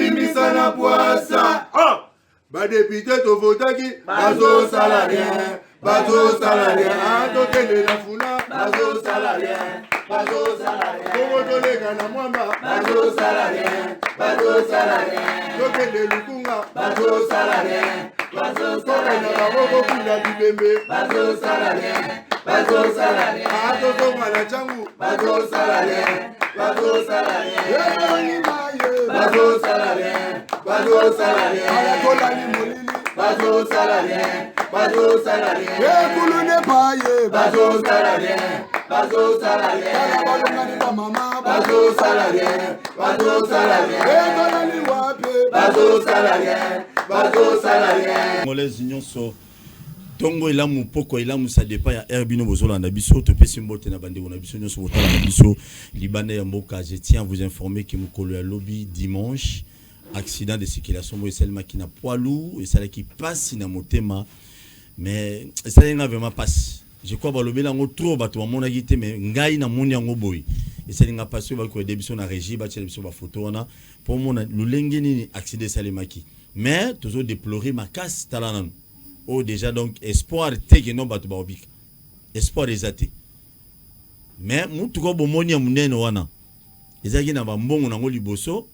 bimisa na poasa. Ba député to votaki bazo salarié, bazo salarié. Tokende na funa bazo salarié, bazo salarié. Komo tolega na mwamba bazo salarié, bazo salarié. Tokende lukunga bazo salarié, bazo salarié. Na baboko kula bibembe bazo salarié, bazo salarié. Toto mala changu bazo salarié, bazo salarié. Bazo salarié, bazo salarié. Bazo salarié, bazo salarié. Kulune paye, bazo salarié, bazo salarié. Bazo salarié, bazo salarié. Bazo salarié, bazo salarié. Molezi nyonso tongo elamu poko elamu ça dépend ya herbino bozola na biso to pesi mbote na bande na biso nyonso botala na biso libane ya mboka. Je tiens à vous informer que mukolo ya lobby dimanche accident de circulation mo eselma ki na poids lourd et ça qui passe na motema mais ça n'a vraiment passe. Je crois ba lobela ngo trop bato mona gite mais ngai na moni yango boy et ça n'a pas ba ko debiso na régie ba tshela biso ba photo wana pour mona lulenge ni accident salemaki mais toujours déplorer ma casse talana. Oh déjà donc espoir te que non bato ba obika espoir ezate mais mutu ko bomoni ya munene wana ezaki na ba mbongo na ngo liboso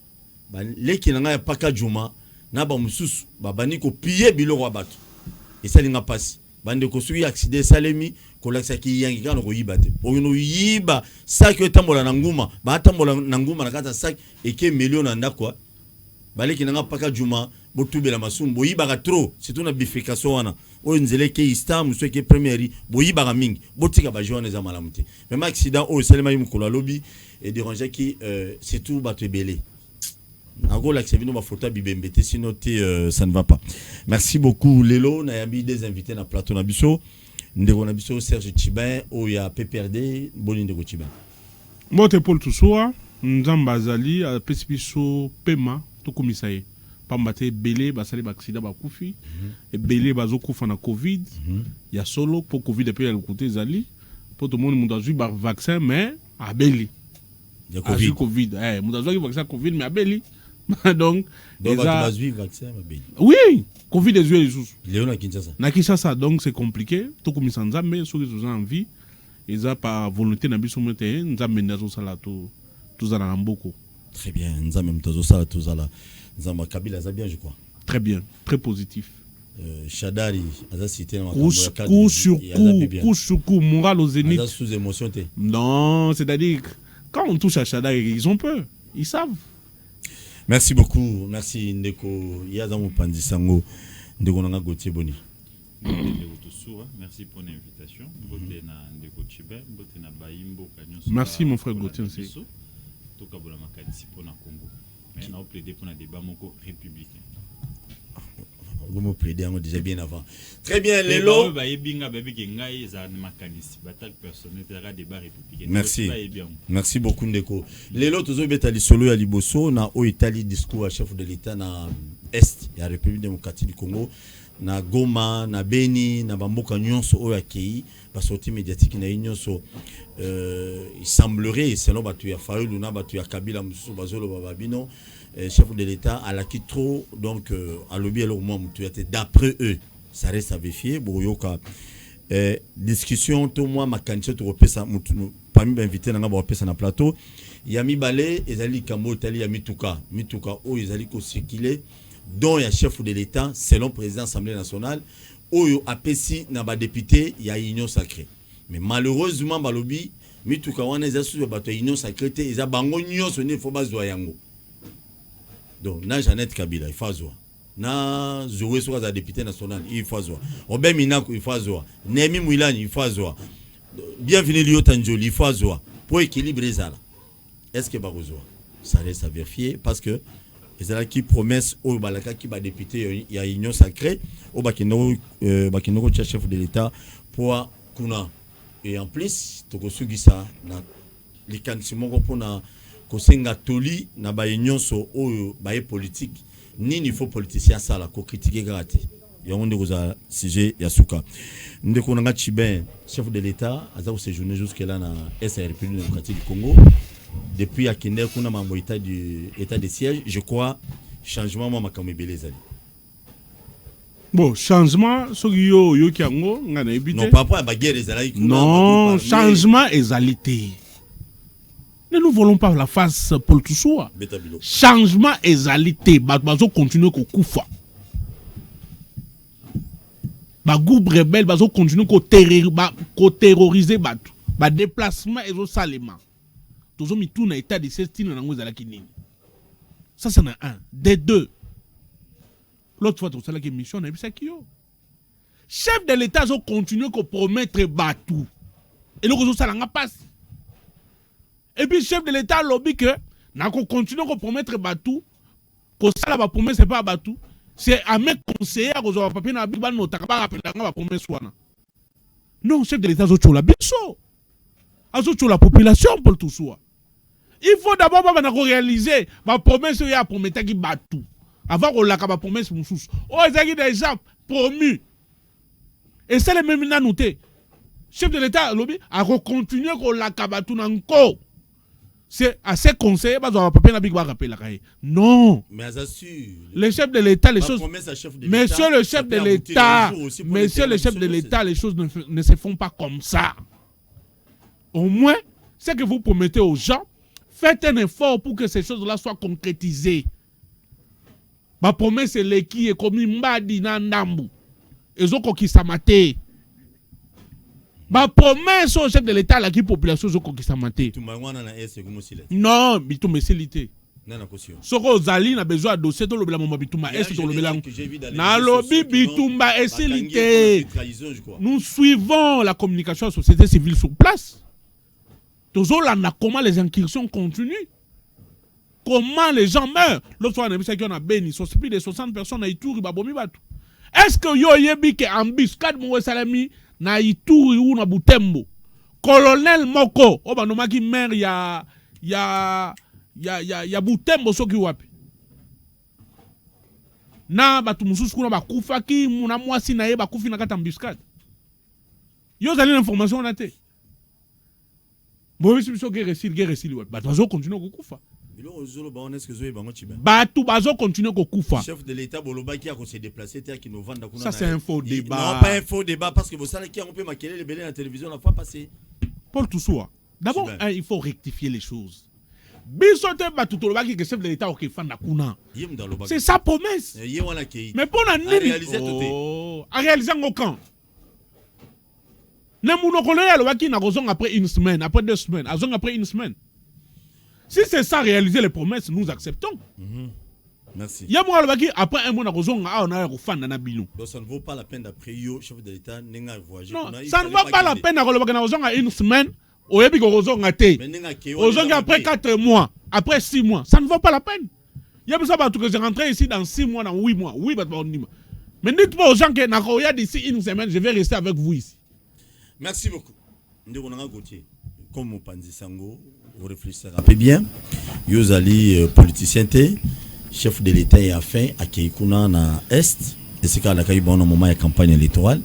ba leki na nga paka juma na ba mususu ba bani ko piller biloko ya bato et ça linga passe bande ko suki accident salemi ko laksa ki yangi kana ko yibate oyino yiba sac yo tambola na nguma ba tambola na nguma na kata sac et que million na ndako ba leki na nga paka juma botubela masumbo yibaka trop surtout na bifekation wana o nzele ke istam so ke première boyibaka mingi botika ba journée za malamuti même accident o selema yimukolo lobby et déranger qui c'est tout bato belé Nago l'accès ma photo bibembete sinon ça ne va pas. Merci beaucoup Lelo na yabi des invités na plateau na biso ndeko na biso Serge Chibin o ya PPRD boni ndeko Chibin. Mote Paul Toussoa nzamba azali a pesipiso pema to komisaye pambate belé basali ba accident ba kufi et belé bazo kufa na Covid ya solo pour Covid depuis le côté zali pour tout le monde monde azui ba vaccin mais a belé ya Covid monde azui vaccin Covid mais a belé donc va vaccin belé oui Covid est yeux sous Léon na Kinshasa na Kinshasa donc c'est compliqué to komisa nzambe ceux qui ont envie ils a pas volonté na biso mote nzambe ndazo sala to zala na mboko. Très bien nzambe mtazo sala to zala nzamba Kabila za bien je crois. Très bien, très positif. Shadari aza cité na coup sur coup moral au zénith. Aza sous émotion té. Non, c'est-à-dire quand on touche à Shadari, ils ont peur, ils savent. Merci beaucoup, merci Ndeko Yaza Mopandi Sango Ndeko Nanga Gauthier Boni. Merci pour l'invitation. Merci mon frère Gauthier. Mais on a plaidé pour un débat républicain. Vous me plaidez déjà bien avant. Très bien, Lelo. Merci. Merci beaucoup, Ndeko. Lelo, toujours betali solo ya liboso na o Italie discours à chef de l'État na Est ya République démocratique du Congo na Goma na Beni na bamboka nyonso o akei ba sortie médiatique na nyonso il semblerait selon batu ya Fayulu na batu ya Kabila mususu bazolo babino chef de l'État à la qui trop donc à lobby alors moi d'après eux ça reste à vérifier boyoka discussion to moi ma candidature to repesa parmi invité na ngabo repesa na plateau yami balé ezali kambo tali ya mituka o ezali ko circuler dont ya chef de l'État selon président Assemblée nationale oyo apesi na ba député ya union sacrée mais malheureusement balobi mituka wana eza sous bato union sacrée eza bango nyonso ne faut bazwa yango donc na Jeannette Kabila il faut azwa na Zoé soit za député national il faut azwa Obé Minako il faut azwa Nemi Mwilani il faut azwa bienvenue Liota Njoli il faut azwa pour équilibrer ça là est-ce que bazwa ça reste à vérifier parce que ezala qui promesse au balaka qui va député ya union sacrée au bakino chef de l'État pour kuna et en plus tokosugisa na likanisi moko pona kosenga toli na ba union so oyo ba politique nini faut politicien sala ko critiquer grate yango ndeko za sujet ya suka ndeko nanga Chibin chef de l'État aza ko séjourner jusque là na République démocratique du Congo depuis akende kuna mambo état de siège je crois changement moi makambo ebele ezali. Bon, changement, ce yo qui ango, ngana ebité. Non, papa, ba guerre ezali. Non, changement ezalité. Ne nous volons pas la face pour tout ça. Changement ezalité, bazo continuer ko kufa. Ba groupe rebelle bazo continuer ko terroriser batu. Ba déplacement ezo salema. Tozo mi tout na état de cestine na ngo ezalaki nini. Ça c'est un. Des deux. L'autre fois, tu as la mission, chef de l'État a continué à promettre Batou. Et nous avons passe. Et puis, chef de l'État a lobby que nous continué à promettre Batou. Que ça, la promesse, c'est pas Batou. C'est à mes conseillers qui ont papier dans la Bible, nous avons la promesse. Non, chef de l'État a dit la biso. A dit la population pour tout ça. Il faut d'abord réaliser la promesse qu'il a promettre Batou. Avant qu'on l'a promesse pour nous. Oh, ils ont déjà promu. Et c'est le même noté. Chef de l'État, a continué qu'on l'a tout encore. C'est à ses conseillers, parce qu'on va pas bien rappeler la cahier. Non. Mais assure. Le chef de l'État, les choses. Monsieur le chef de l'État, monsieur le chef de l'État, les choses ne se font pas comme ça. Au moins, ce que vous promettez aux gens, faites un effort pour que ces choses-là soient concrétisées. Ma promesse est qui est comme Mbadi na Ndambu. Et zo kokisamate. Ma promesse au chef de l'État la qui population zo kokisamate. Non, bituma silité. Soko Zali na besoin de dossier to le bla mama bituma est to le bla. Na lobby bituma est silité. Nous suivons la communication de la société civile sur place. Tozo là comment les incursions continuent. Comment les gens meurent? L'autre fois, on a vu qu'on a béni. Sur plus de 60 personnes à Ituri, Babomi Batu. Est-ce que yo yebi ke embuscade Moué Salami na Ituri ou na Butembo? Colonel Moko, oh bah nomaki maire ya Butembo soki wapi. Na batu mususu kuna bakufa ki muna mwasi na ye bakufi na kata embuscade. Yo zali l'information on a te. Bon, si biso guerre récile wapi. Batu bazo continue kukufa. Batou bazo continue ko kufa. Chef de l'État boloba qui a se déplacer qui nous vend ça c'est un faux débat. Non, pas un faux débat parce que vous savez qui a peut maquiller les belés à la télévision la fois passée. Paul Toussoua. D'abord, il faut rectifier les choses. Bisote batou toloba qui chef de l'État ok fanda kuna. C'est sa promesse. Mais pour la à réaliser en camp. Nemuno kolonel waki na rozong après une semaine, après 2 semaines, azong après une semaine. Si c'est ça, réaliser les promesses, nous acceptons. Merci. Il y a moi après un mois, on a un fan dans Nabilou. Donc ça ne vaut pas la peine d'après yo, chef de l'État, n'enga voyager. Non, ça ne vaut pas la peine d'aller une semaine, au Yébi Gorozong a été. Ozong après 4 mois, après 6 mois. Ça ne vaut pas la peine. Il y a besoin que je rentre ici dans 6 mois, dans 8 mois. Oui, mais dites-moi aux gens que Nakoya d'ici une semaine, je vais rester avec vous ici. Merci beaucoup. Ndeko Gauthier, comme au Panzi Sango. Vous réfléchissez un peu bien. Yozali politicien, chef de l'État et afin à Keikuna na Est. Et c'est quand la Kaïba au moment de la campagne électorale.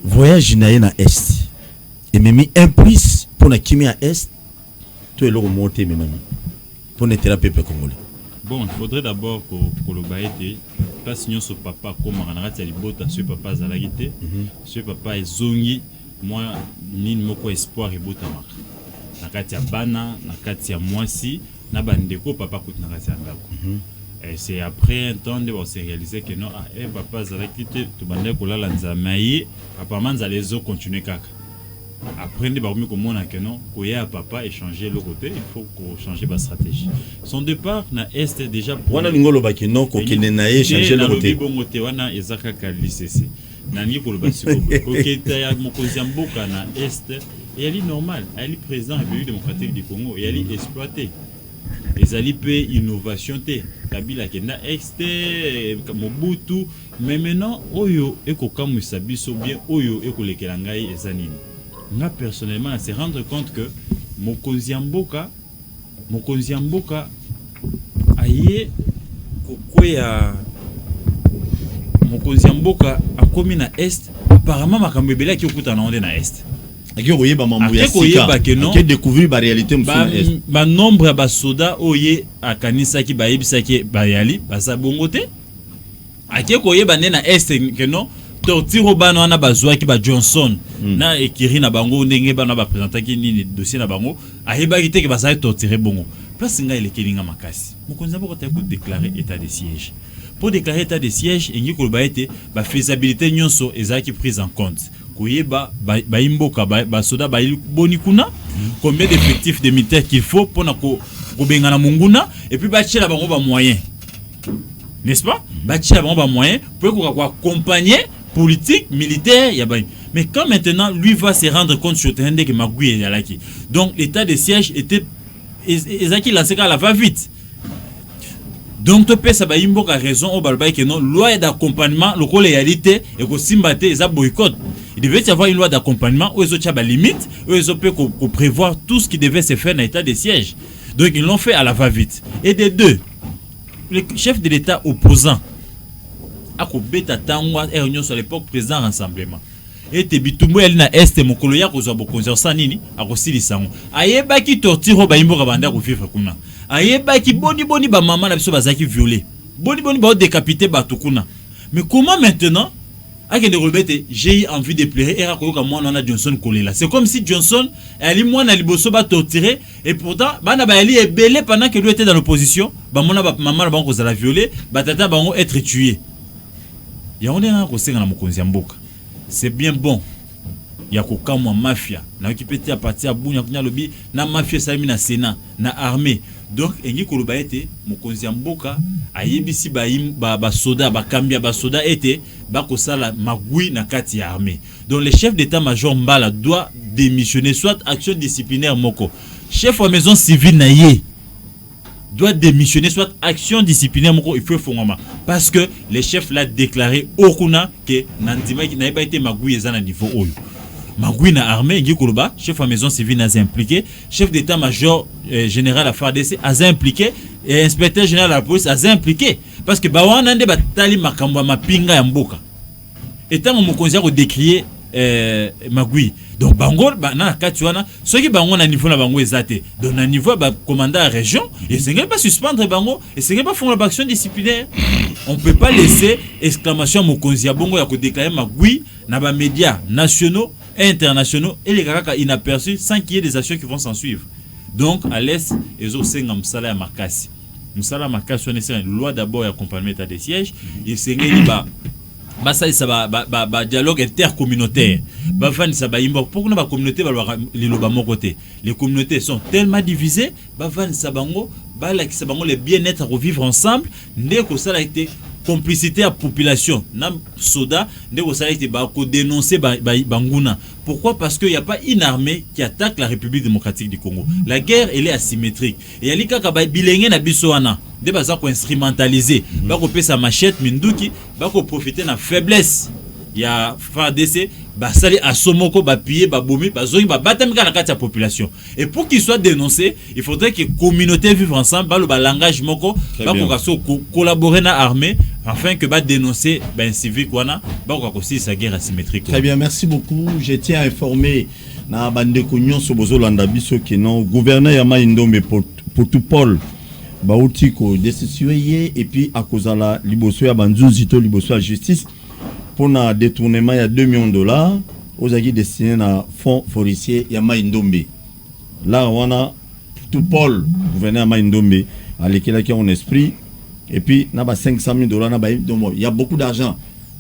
Voyage na Est. Et même un plus pour la Kimi à Est. Tout est là remonté même. Pour ne thérapeute congolais. Bon, il faudrait d'abord que le baïté passe sur papa comme on libota sur papa Zalagité. Sur papa est zongi. Moi, ni moko espoir et botamar. Nakatia bana, nakatia moisi, na bandeko papa kout nakatia ndako. Et c'est après un temps de se réaliser que non, papa Zalakité, tu bandeko la lanzamaye, apparemment zalezo continuer kaka. Après, on va comment que non, koya papa échanger le côté, il faut qu'on change ma stratégie. Son départ na est déjà. Wana ngolo baki non ko kinena échanger le côté. Bon côté wana ezaka kalisese. Nani ko lobasiko. OK, taya mokozi mboka na est et elle est normale, elle est présent République démocratique du Congo et elle est exploitée. Les alipé innovation té Kabila kenda exté Mobutu mais maintenant oyo ekoka musabiso bien oyo ekolekela ngai ezanini. Moi personnellement, c'est rendre compte que Mokonzi Mboka aye kokwea Mokonzi Mboka a commis na est apparemment makambo ebele ki okuta na onde na est. Ake koyeba mambo ya Ake koyeba ke non. Ake découvrir ba réalité musuna est. Ba nombre ba soda oye akanisa ki ba yebisa ki ba yali ba sa bongo te. Ake koyeba ne na est ke non. Tortiro bana wana bazwa ki ba Johnson na ekiri na bango ndenge bana ba présenter ki ni dossier na bango ayeba ki te ke ba sa torturer bongo. Place nga ile kelinga makasi. Mokonzi mboko ta ko déclarer état de siège. Pour déclarer état de siège, il y a la faisabilité nyonso ezaki prise en compte. Koyeba ba imboka ba soda ba boni kuna combien d'effectifs de militaires qu'il faut pour na ko bengana munguna et puis ba tchela bango ba moyen. N'est-ce pas? Ba tchela bango ba moyen pour ko accompagner politique militaire ya ba. Mais quand maintenant lui va se rendre compte sur terrain que Magui est là qui. Donc l'état de siège était ezaki lancé à la va vite. Donc tu peux savoir imboka raison au balba que non loi d'accompagnement le ko réalité et ko simbate eza boycott. Il devait y avoir une loi d'accompagnement où ils ont des limites, où ils ont pu prévoir tout ce qui devait se faire dans l'état de siège. Donc ils l'ont fait à la va-vite. Et des deux, le chef de l'État opposant a kobeta tangwa réunion sur l'époque président rassemblement. Et te bitumbu elle na est mokolo ya kozwa bokonzi nini akosili sango. Ayeba ki tortiro ba imboka banda ko vivre kuna. Ayeba ki boni ba maman na biso bazaki violé. Boni ba décapité ba tukuna. Mais comment maintenant j'ai eu envie de pleurer et raconter comme moi on a Johnson collé là. C'est comme si Johnson ali moi na liboso ba torturer et pourtant bana ba ali est belé pendant que lui était dans l'opposition, ba mona ba maman ba ko za la violer, ba tata ba être tué. Ya on est na ko senga na mokonzi mboka. C'est bien bon. Ya ko kamwa mafia na okipeti a partir bunya kunya lobi na mafia sami na Sénat na armée. Donc engi koloba ete mokonzi mboka ayebisi ba soda ba kambia ba soda ete ba kosala magui na kati ya armée. Donc le chef d'état-major Mbala doit démissionner soit action disciplinaire moko. Chef de maison civile na ye doit démissionner soit action disciplinaire moko il faut fongama parce que le chef l'a déclaré okuna que nandima ki na pas été magui ezana niveau oyo. Magui na armée ngi koloba chef de maison civile na impliqué, chef d'état-major général à FARDC a impliqué et inspecteur général de la police a impliqué parce que ba wana nde batali makambo mapinga ya mboka. Etant mokonzi ko décrier Magui. Donc bango na kati wana soki bango na niveau na bango ezate. Donc na niveau ba commandant à région, et c'est pas suspendre bango et c'est pas faire l'action disciplinaire. On peut pas laisser exclamation mokonzi ya bongo ya ko déclarer Magui na ba médias nationaux et internationaux et les gars inaperçus sans qu'il y ait des actions qui vont s'en suivre. Donc à l'est ezo senga msala ya makasi. Msala makasi on essaie une loi d'abord et accompagnement état de siège et senga ba ça ba dialogue intercommunautaire. Ba fan ça ba imbo pourquoi na ba communauté ba les loba mon côté. Les communautés sont tellement divisées, ba fan ça bango ba la qui ça bango le bien-être à revivre ensemble, ndeko ça a été complicité à population na soda ndeko ça a été ba ko dénoncer banguna. Pourquoi? Parce qu'il n'y a pas une armée qui attaque la République démocratique du Congo. La guerre, elle est asymétrique. Et il y a des bilenge na biso wana. Des bazar ko instrumentaliser. Ba ko pesa machette minduki, ba ko profiter na faiblesse. Il y a FARDC, ba sali asomoko ba piller ba bomi, ba zoyi ba batamika na kati ya population. Et pour qu'il soit dénoncé, il faudrait que communauté vivent ensemble, ba le langage moko, ba ko collaborer na armée afin que ba dénoncer ben civique wana, ba ko aussi sa guerre asymétrique. Très bien, merci beaucoup. Je tiens à informer na bande konyon so bozolanda biso que non gouverneur ya Mai-Ndombe pour tout Paul bauti ko destitué et puis à cause la liboso ya banzuzi to liboso ya justice pour un détournement il y a 2 millions de dollars aux aguets destinés à fonds forestier ya Mai-Ndombe. Là on a tout Paul gouverneur ya Mai-Ndombe à l'équilibre qui en esprit et puis na ba 500 000 dollars na ba il y a beaucoup d'argent.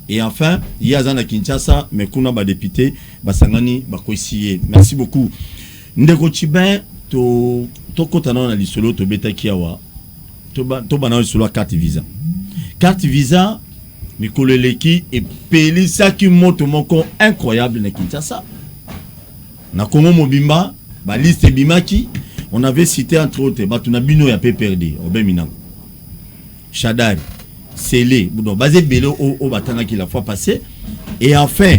Et enfin, il y a Zana Kinshasa, mais qu'on a ba député, ba sangani, ba koisier. Merci beaucoup. Ndeko Chibin, to kotana na lisolo to beta kiawa. To bana lisolo carte visa. Carte visa, Mikolo Leki et Pelisa qui monte moko incroyable na Kinshasa. Na Congo Mobimba, ba liste Bimaki, on avait cité entre autres Batuna Bino ya PPRD, Obeminango. Chadari. Scellé, basé Bélo au Batana qui la fois passée. Et enfin,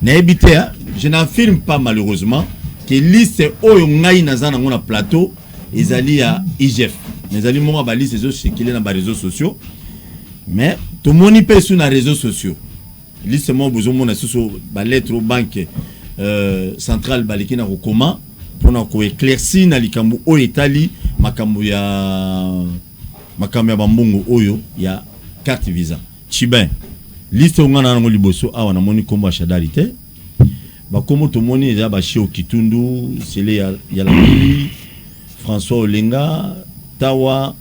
je n'affirme pas malheureusement que liste Oyongaï Nazana mon plateau, ils allaient à IGF. Mais allez moi à liste c'est qu'il est dans les réseaux sociaux. Mais tout le monde y peut sur les réseaux sociaux. Liste moi besoin mon associé lettre aux banques centrale baliki na kokoma pona ko éclaircir na likambo o etali makambo ya bambongo oyo ya carte visa Chibin liste ngana ngo liboso awa na moni kombo Shadari te ba komo to moni ya ba Shio Kitundu sele ya la Mili François Olenga Tawa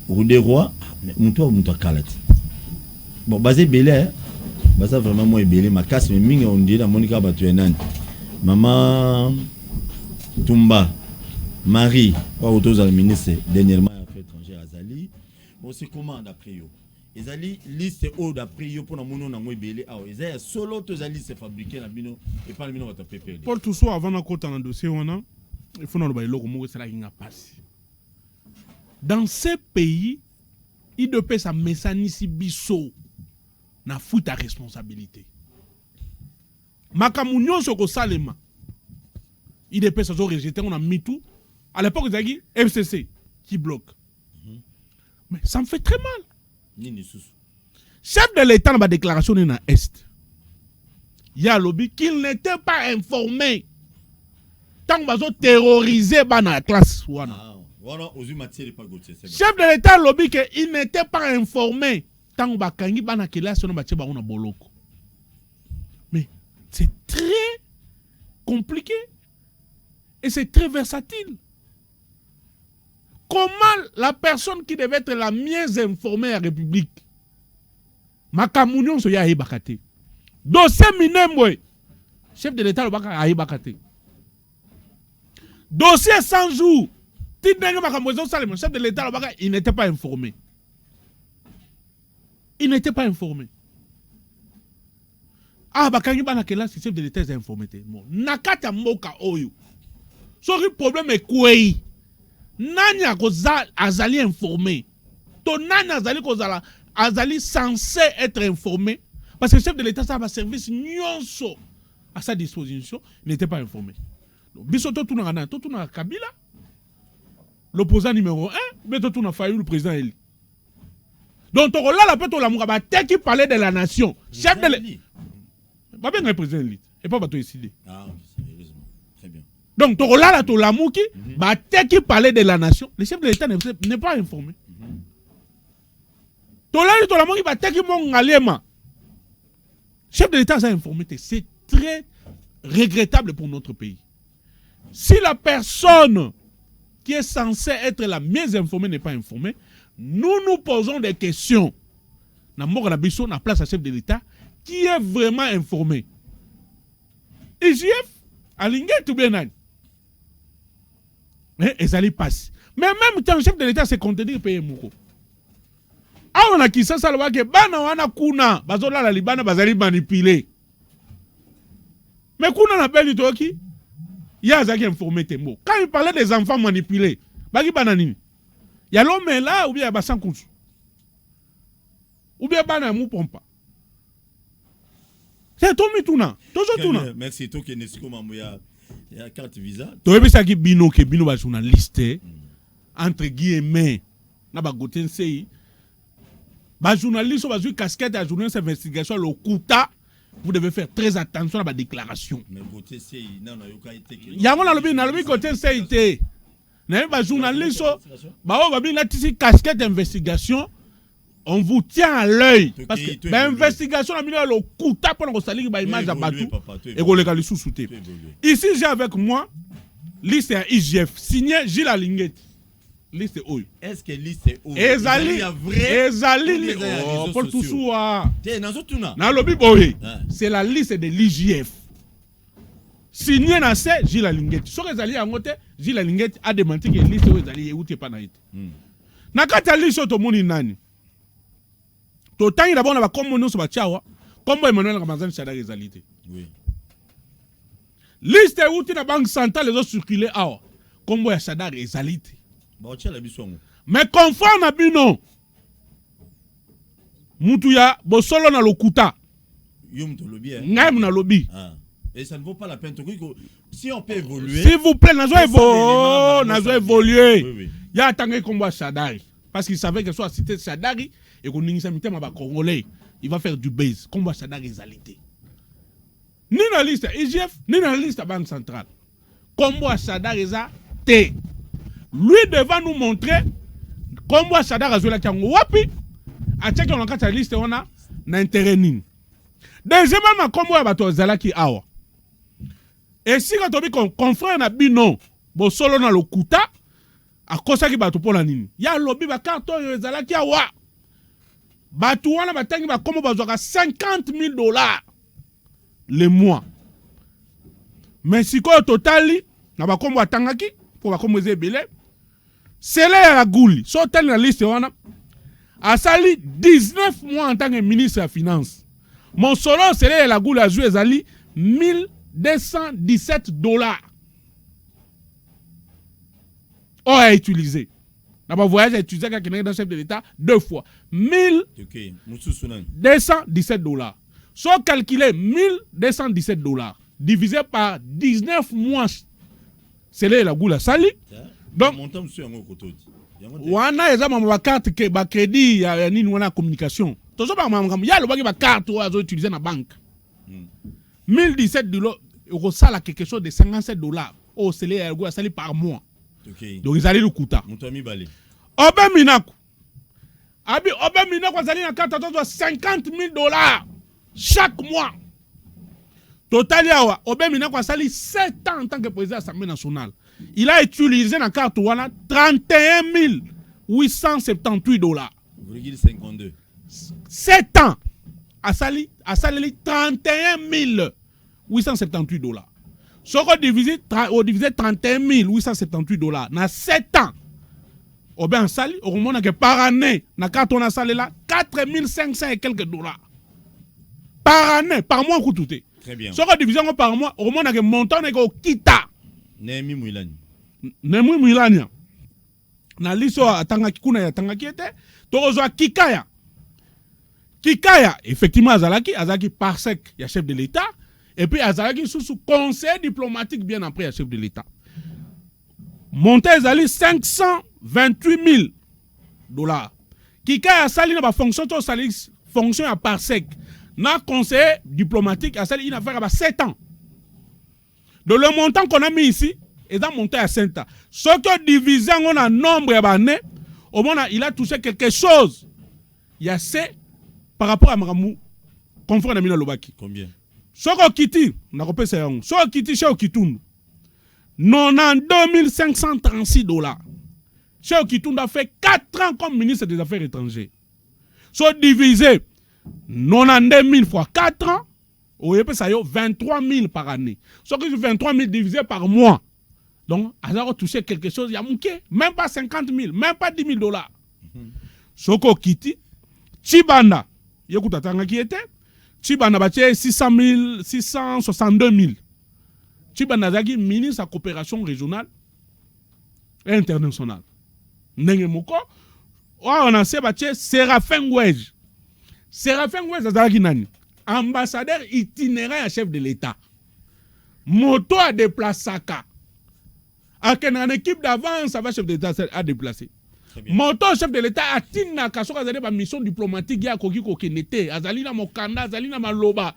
Ruderoi muto kalati bon basé belé basa vraiment moi belé ma casse mais mingi on dit la Monica batu enani maman Tumba Marie pas autos al ministre dernièrement affaires étrangères Azali on se commande après yo ezali liste o d'après yo pour na mono na moi belé ah ezali solo to ezali se fabriquer na bino et pas bino va taper perdre Paul Tousso avant na kota na dossier wana il faut na ba eloko mo sala kinga passe dans ces pays il doit payer sa messanisi biso na fuite à responsabilité makamunyo soko salema il doit payer sa zo rejeter on a mis tout à l'époque zagi FCC qui bloque mais ça me fait très mal chef de l'État dans la déclaration de la Est il y a lobby qu'il n'était pas informé tant que bazo terrorisé dans la classe chef de l'État lobby qu'il n'était pas informé tant que bakangi dans la classe on a boloko mais c'est très compliqué et c'est très versatile. Comment la personne qui devait être la mieux informée à la République, Makamounion soya bakate. Dossier minemwe, chef de l'État le bakate. Dossier 100 jours, chef de l'État il n'était pas informé. Il n'était pas informé. Ah bakangi bana kela chef de l'État est informé. Nakata moka oyo. Sorry problème est quoi? Nanya koza azali informé. Ton nanya azali kozala azali censé être informé parce que le chef de l'État ça va service nyonso à sa disposition, il n'était pas informé. Donc bisoto tuna Kabila l'opposant numéro 1, mais tuna Fayou le président élu. Donc là la peto la mukaba qui parlait de la nation, chef de l'État. Pas bien le président élu et pas bato décider. Ah, sérieusement. Très bien. Donc, Torola to Lamouki, qui parlait de la nation, le chef de l'État n'est pas informé. Torola to Lamouki, qui mon alema. Chef de l'État s'est informé. C'est très regrettable pour notre pays. Si la personne qui est censée être la mieux informée n'est pas informée, nous nous posons des questions. Dans la place à chef de l'État qui est vraiment informé. IGF, à l'ingé tout bien. Mais ils allaient passer. Mais même temps, le chef de l'État s'est contenu payer Mouko. Ah, on a qui ça, ça le voit que Bana wana kuna, bazola la Libana, bazali manipulé. Mais kuna n'a pas dit qui? Il y a Zaki informé Tembo. Quand il parlait des enfants manipulés, Bagi Bananini, il y a l'homme là ou bien il y a Bassan Koussou. Ou bien Bana Mou Pompa. C'est Tomi Touna. Toujours Touna. Merci, toi qui n'est pas Mamouya. Il y a carte visa. Tu vois ça qui bino va journaliste entre guillemets na ba goten sei ba journaliste ba casquette à journaliste investigation le kuta vous devez faire très attention à la déclaration. Mais goten sei na yoka été que ya mona lobi goten sei té na ba journaliste ba o ba bi na tisi casquette d'investigation. On vous tient à l'œil parce que l'investigation a mis le coup pour nous salir par image à Batou et qu'on les sous-souté. Ici j'ai avec moi liste à IGF signé Gilles Alinguet. Liste O. Est-ce que liste O? Ezali Paul Tousso na lobby boy. C'est la liste de l'IGF. Signé na c'est Gilles Alinguet. Sur Ezali en côté Gilles Alinguet a démenti que liste O Ezali ou t'es pas naït. Na kata liste to moni nani. Totangi d'abord on va comme nous sur Bachawa, comme Emmanuel Ramazan Shadari réalité. Oui. Liste où la banque centrale les autres circuler ah comme ya Shadari réalité. Ba la bisongo. Mais conforme na bino. Mutuya bosolo na lokuta. Yo muto lobby. Ngam na lobby. Ah. Et ça ne vaut pas la peine si on peut évoluer. S'il vous plaît, nazo évoluer. Oui. Ya tangé comme Shadari parce qu'il savait que soit cité Shadari et qu'on n'y s'amite ma Congolais, il va faire du base. Combat Shadari réalité. ni na liste IGF ni na liste banque centrale kombo a Sadar eza te. Lui devant nous montrer kombo a Sadar azola kango wapi achaki on la liste wana na intérêt nini. Deuxièmement kombo ya bato zalaki awa. Et si quand on dit confrère na bino bo solo na lokuta akosaki bato pona nini. Ya lobi ba carte oyo zalaki awa. Bato wana batangi ba kombo bazwaka $50,000 le mois. Mais si quoi totali na ba kombo atangaki pour ba kombo ezebele c'est là la gouli. So tali na liste wana asali 19 mois en tant que ministre de finance. Mon solo c'est là la gouli a joué ezali $1,217. On a utilisé. D'abord, voyage a utilisé quand il est dans le chef de l'État 2 fois. $1,217. Soit calculé $1,217 divisé par 19 mois. C'est là la goula sali. Donc, wana eza ma carte que ba crédit ya nini wana communication. Tozo ba ya lo ba carte o azo utiliser na banque. $1,017 euro sala quelque chose de $57. Oh, c'est là la goula sali par mois. Okay. Donc ils allaient le coûter. Obe Minako azali na carte $50,000 chaque mois. Total yawa Obe Minako azali 7 ans en tant que président de l'Assemblée nationale. Il a utilisé na carte wana $31,878. 7 ans. Asali $31,878. Si on divise $31,878 na 7 ans, on ben sali, on montre que par année, na carte on a salé là $4,500 et quelques dollars. Par année, par mois tout. Très bien. Si on divise par mois, on montre que montant est au kita. Nemi Mouilani. Na liso atangaki kuna ya tangaki ete, tozo Kikaya. Kikaya, effectivement azalaki parsec, ya chef de l'État. Et puis, Azalaki sous conseil diplomatique bien après, le chef de l'État. Monté Azali $528,000. Kika Azali n'a pas fonction à parsec. Na conseil diplomatique, Azali il a fait 7 ans. Donc le montant qu'on a mis ici, est monté à 5 ans. Ce que divisé on a nombre d'années, au moins il a touché quelque chose. Il y a c'est par rapport à Maramou, confrère Namina Lobaki. Combien? Soko Kiti, na kopesa yango. Soko Kiti chez Okitundu. $92,536. Chez Okitundu a fait 4 ans comme ministre des Affaires étrangères. So divisé 92,000 fois 4 ans, on peut ça 23,000 par année. So que 23,000 divisé par mois. Donc, on a touché quelque chose, il y a mouké, même pas 50,000, même pas $10,000. Soko Kiti, Chibanda, yekuta tanga qui était Chibanda batie 662,000. Chibanda zagi ministre de la coopération régionale et internationale. Ndenge moko, on a se batie Séraphin Ngouège. Séraphin Ngouège zagi nani? Ambassadeur itinéraire chef de l'État. Moto a déplacé ka. A une équipe d'avance, ça va chef de l'État a déplacé. Moto chef de l'État a tina kasoka zali ba mission diplomatique ya koki kokenete azali na mokanda azali na maloba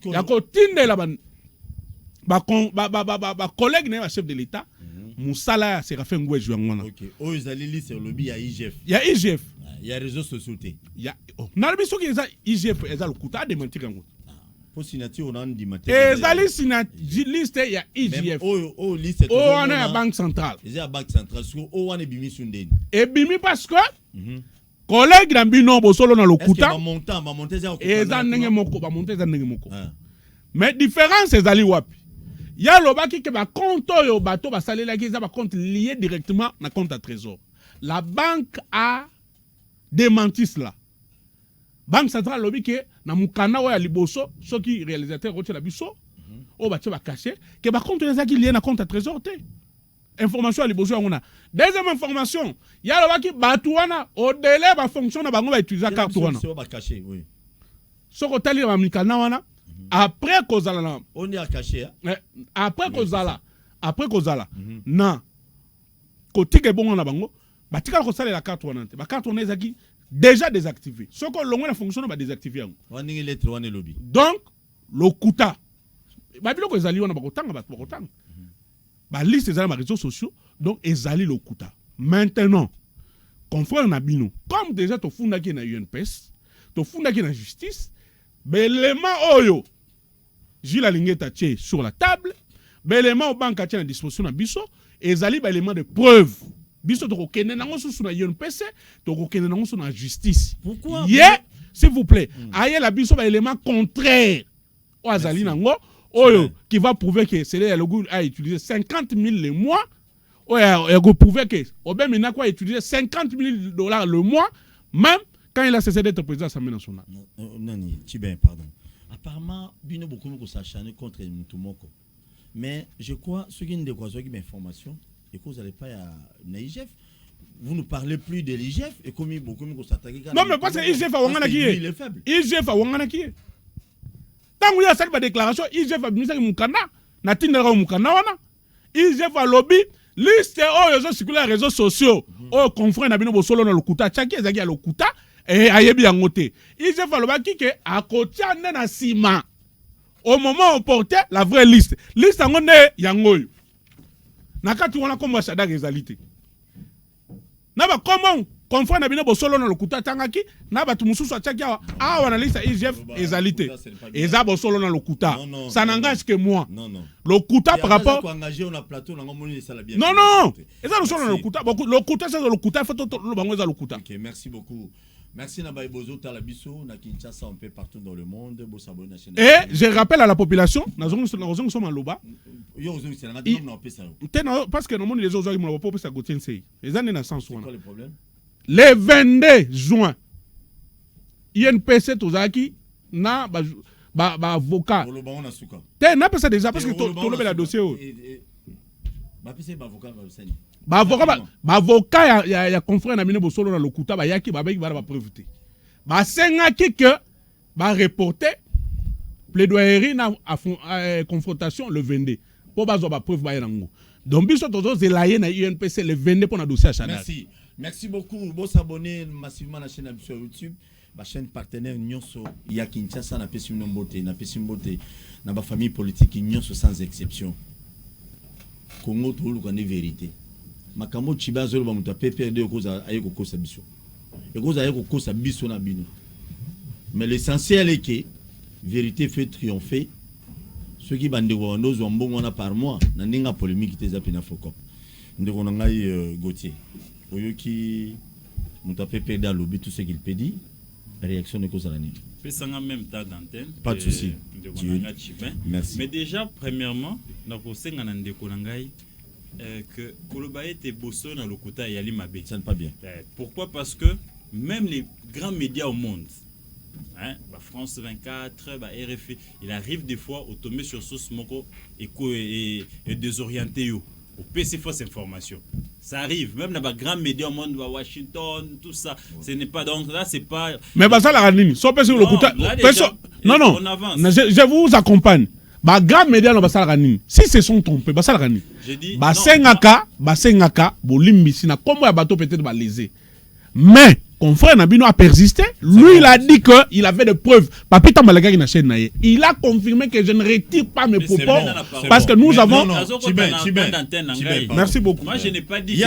ya ko tindela ba collègue na chef de l'État musala Séraphin Ngouèje ngwana. OK. O ezali liste lobby ya IGF. Ya IGF. Ya réseaux sociaux té. Ya na biso ki eza IGF ezali kuta de mentir ngo. Pour signature on a dit matin. Ezali signature liste ya IGF. O liste o on a banque centrale. Eza banque centrale so o wana bimi sundeni. Et bimi parce que collègue na bino bo solo na lokuta. Est-ce que ba monter za eza ndenge moko ba monter za ndenge moko. Mais différence ezali wapi? Ya lobaki ke ba compte yo bato ba salela ki za ba compte lié directement na compte à trésor. La banque a démenti cela. Banque centrale lobi ke na mukana wa liboso soki réalisateur roche la biso o ba tba caché ke ba compte za ki lié na compte à trésor té. Information à liboso on a. Deuxième information, ya lobaki bato wana au délai ba fonction na bango ba utiliser carte wana. C'est ba caché, oui. Soko tali ba mukana wana après kozala na on est à caché après kozala na kotike bongo na bango batika ko sala la carte wana te ba carte wana ezaki déjà désactivé soko longo na fonction ba désactiver yango waningi lettre wana lobby donc le kuta babiloko ezali wana bakotanga bato bakotanga baliste ezali na réseaux sociaux donc ezali lokuta maintenant confrère na bino comme déjà tofundaki na UNPS tofundaki na justice belema oyo Gilles Alingeta tché sur la table belema obanka tché na disposition na biso ezali baélément de preuve biso tokokende nango susu na UNPS tokokende nango susu na justice pourquoi s'il vous plaît aye la biso baélément contraire o azali nango oyo qui va prouver que c'est le goût a utilisé 50 000 le mois il va prouver que Obemina a utilisé 50 000 $ le mois même quand il a cessé d'être président de l'Assemblée nationale. Non, Tchibin, pardon. Apparemment, Bino beaucoup de s'acharner contre Moutoumoko. Mais je crois, ceux qui ont des informations, et que vous n'allez pas à l'IGF, vous ne parlez plus de l'IGF, et comme beaucoup de s'attaquer. Non, mais parce que l'IGF a Wangana qui est. l'IGF a Wangana qui est. Tant qu'il y a cette déclaration, l'IGF a mis Moukana, Natina Moukana, l'IGF a lobby. Liste oyo sur les réseaux sociaux oyo confrère na bino bosolo na lokuta chaki ezaki ya lokuta ayebi yango te il se falobaki ke akotia nde na sima au moment où portait la vraie liste yango nde yango oyo na kati wana kombo Shadak ezali te na ba comment confrère na bino bosolo na lokuta tangaki na batu mususu achaki awa na liste IGF ezali te eza bosolo na lokuta ça n'engage que moi lokuta par rapport non eza bosolo na lokuta lokuta c'est lokuta faut lo bango eza lokuta. OK, merci beaucoup. Merci Nabaye Bozo Talabiso na Kinshasa un peu partout dans le monde bo s'abonner chaîne. Et je rappelle à la population nazongo sommes en loba parce que normalement les autres ils pas ça gotien c'est eza na sens wana. C'est quoi le problème? Le 22 juin, INPC Tozaki na avocat. T'es n'a pas ça déjà parce que tout le la dossier. Avocat ya confrère na mine bosolo na lokuta ba yaki ba beki ba preuve te. Ba senga ki que ba reporter plaidoirie na confrontation le 22 pour bazo ba preuve ba yango. Donc biso tozo zelaye na UNPC le 22 pour na dossier à Shadak. Merci. Merci beaucoup. Vous s'abonnez massivement à la chaîne sur YouTube. La chaîne partenaire Nyonso, il y a Kinshasa, na Pessim Mbote, na ba famille politique Nyonso sans exception. Congo tout le connaît vérité. Makamo Chiba zolo ba muta PPRD okoza ayeko kosa biso. Ekoza ayeko kosa biso na bino. Mais l'essentiel est que vérité fait triompher. Ceux qui bandent wando zombongo na par mois, na ninga polémique te zapina foko. Ndeko ngai Gauthier. Oyoki Moutapé perdre à l'objet tout ce qu'il peut dire. Réaction de cause à l'année. En même temps d'antenne. Pas de souci. Merci. Mais déjà, premièrement, nous que Kolobaye était bosso dans le Kota et Ali Mabé. Ça n'est pas bien. Pourquoi? Parce que même les grands médias au monde, hein, France 24, RFI, il arrive des fois au tomber sur Sauce Moko et désorienter. Au PC fausse information. Ça arrive, même dans les grands médias au monde, Washington, tout ça. Ce n'est pas donc là, c'est pas. Mais ça la ranine. Non, non. On avance. Je vous accompagne. Bah grands médias non basala ranine. Si c'est son trompé, basala ranine. J'ai dit. Bah sengaka, bolimbi sina combo ya bateau peut-être ba léser. Mais confrère Nabino a persisté. Lui, il a dit qu'il avait des preuves. Papita Malaga na chaîne naie. Il a confirmé que je ne retire pas mes propos parce que nous avons. Merci beaucoup. Moi, je n'ai pas dit.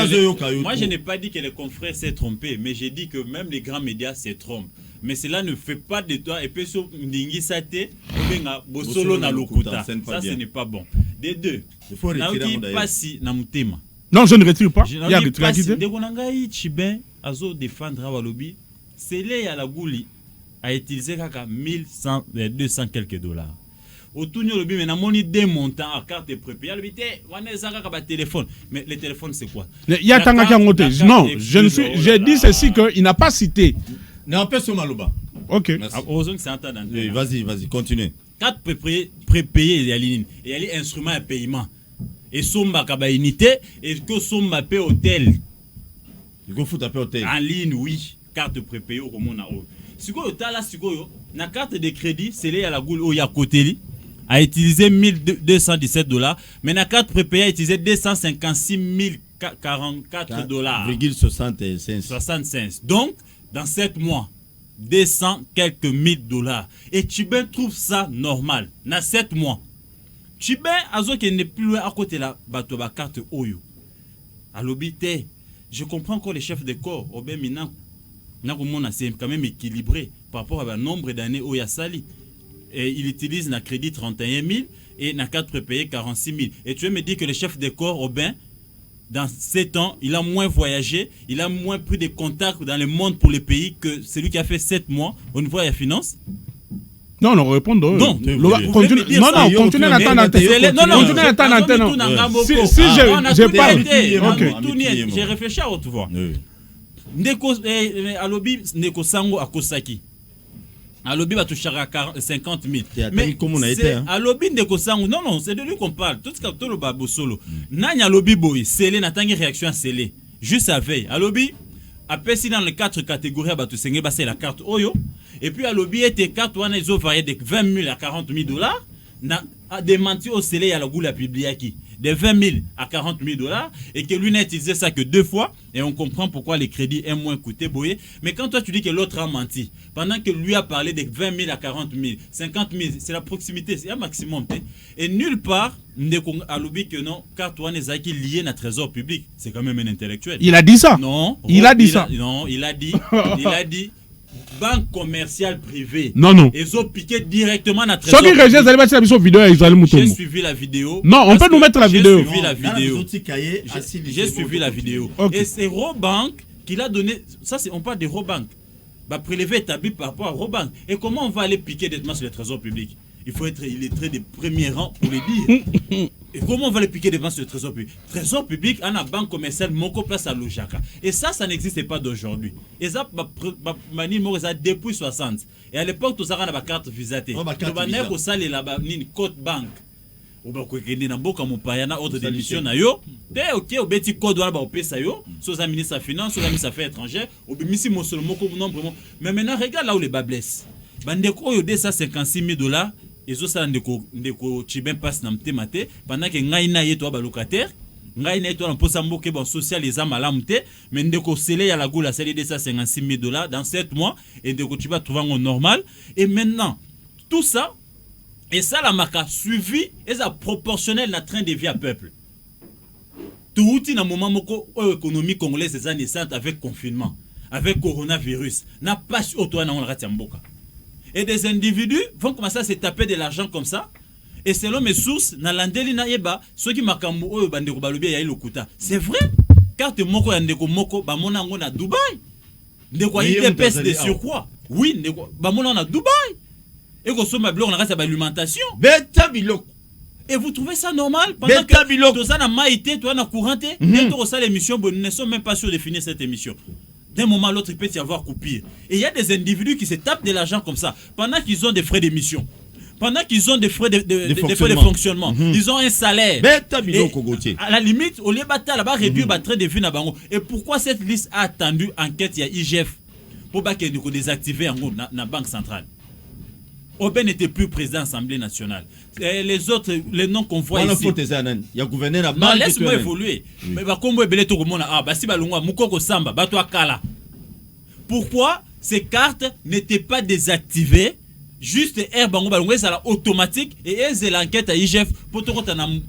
Moi, je n'ai pas dit que les confrères s'est trompé, mais j'ai dit que même les grands médias se trompent. Mais cela ne fait pas de toi et puis sur Ndingi Sate, Bosolo na Lokuta. Ça, ce n'est pas bon. Des deux. Il faut retirer pas si na mutema. Non, je ne retire pas. Il y a retiré. Degonangai Chibin azo défendre Walobi. C'est là à la gouli a utilisé 200 quelques dollars. Au tout le mais na moni des montants à carte prépayée. Le bité wana zaka ba téléphone. Mais le téléphone c'est quoi? Il y a tangaki ngote. Non, j'ai dit ceci que il n'a pas cité. Non, pas sur Maloba. OK. Vas-y, continue. Carte prépayée il y a ligne. Et il y a instrument à paiement. Et somba kaba unité et que somba paie hôtel. Il faut taper hôtel. En ligne oui, carte prépayée au comme on a. Sikoyo tala sikoyo na carte de crédit, c'est là à la goule au ya côté a utilisé 1217 $, mais la carte prépayée a utilisé 256 044 $. 65. Donc dans 7 mois 200 quelques $. Et Chibin trouve ça normal. Dans 7 mois Chibin azo qui n'est plus loin à côté la bateau ba carte oyo. Alobité, je comprends encore les chefs de corps. Obé Mina, c'est quand même équilibré par rapport à nombre d'années où il y a sali. Et il utilise na crédit 31 000 et na 4 payé 46 000. Et tu veux me dire que le chef de corps, Aubin, dans 7 ans, il a moins voyagé, il a moins pris de contacts dans le monde pour les pays que celui qui a fait 7 mois au niveau de la finance? Non, non, répondons. Non, continue à attendre. Si je parle. J'ai réfléchi à autre voix. Ndeko alobi ndeko sango akosaki. Alobi va toucher à 50 000. Mais comme on a été. Alobi ndeko sango. Non, c'est de lui qu'on parle. Tout ce que le babo solo. Nanya alobi boy, scellé n'attendait réaction à scellé. Juste à veille. Alobi après si dans les 4 catégories bah tu sais bah c'est la carte Oyo. Et puis alobi était carte wana ils ont varié de 20 000 à 40 000 $. Na démenti au scellé à la goule à publier qui de 20 000 à 40 000 $, et que lui n'a utilisé ça que 2 fois, et on comprend pourquoi les crédits est moins coûté, boyé. Mais quand toi tu dis que l'autre a menti, pendant que lui a parlé de 20 000 à 40 000, 50 000, c'est la proximité, c'est un maximum. Et nulle part, à l'oubli que non, car toi n'est qui lié à trésor public, c'est quand même un intellectuel. Il a dit ça? Non. Il a dit ça? Non, il a dit, banque commerciale privée. Non. Ils ont piqué directement dans trésor. J'ai suivi la vidéo. Non, on peut nous mettre la vidéo. J'ai suivi la vidéo. Et c'est Robank qui l'a donné. Ça, on parle de Robank. Bah, prélevé établi par rapport à Robank. Et comment on va aller piquer des dépenses sur le trésor public? Il faut être illettré des premiers rangs pour le dire. Et comment on va les piquer des dépenses sur le trésor public? Trésor public, on a banque commerciale, Moko place à Lojaka. Et ça n'existait pas d'aujourd'hui. Et ça, depuis 60. Et à l'époque, tout ça, on a ma carte visatée. On a au salle là-bas, une côte banque. On va aller dans beaucoup de payana ordre d'émission na yo. Ok, au petit code on va au pesa yo. Soit la ministre des Finances, soit la ministre des Affaires étrangères. Au bimisi mosolo nombre. Mais maintenant regarde là où les bas blessent. Bandeko yo 256 000 $. Et ça ndeko Chibin passe na mtemate pendant que ngai na yeto ba locataire. Ngai na yeto na posa mboke bon social les amalamu te. Mais ndeko sele ya la goula sele 256 000 $ dans 7 mois. Et ndeko Chiba trouver en normal. Et maintenant, tout ça. Et ça, la marque a suivi et ça proportionnel à train de vie à peuple. Tout dans moment où l'économie congolaise est naissante avec confinement, avec coronavirus, n'a pas su autour dans Ratiamboka. Et des individus vont commencer à se taper de l'argent comme ça. Et selon mes sources, dans l'andeli na yeba, ceux qui marquent au bandeko balobia ya ilokuta. C'est vrai. Carte moko ya ndeko moko ba monango na Dubaï. Ndeko yi pèse de surcroît. Oui, ndeko ba monango na Dubaï. Et que ma blog on a l'alimentation. Et vous trouvez ça normal pendant que tout ça n'a maïté, toi n'a couranté, et tout ça l'émission, nous ne sommes même pas sûrs de finir cette émission. D'un moment à l'autre, il peut y avoir coupure. Et il y a des individus qui se tapent de l'argent comme ça pendant qu'ils ont des frais d'émission. Pendant qu'ils ont des frais de fonctionnement, ils ont un salaire. Et à la limite, au lieu de là-bas réduire le train de vie. Et pourquoi cette liste a attendu enquête, il y a IGF pour qu'ils nous désactiver en gros dans la Banque centrale. Aubin n'était plus président de l'Assemblée nationale. Et les autres, les noms qu'on voit ici. Il y a gouverneur la banque. Non, laisse-moi évoluer. Mais comme Belé tout le monde si balungwa mukoko samba bato kala. Pourquoi ces cartes n'étaient pas désactivées? Juste air bango balungwa ça la automatique et c'est l'enquête à IGF pour tout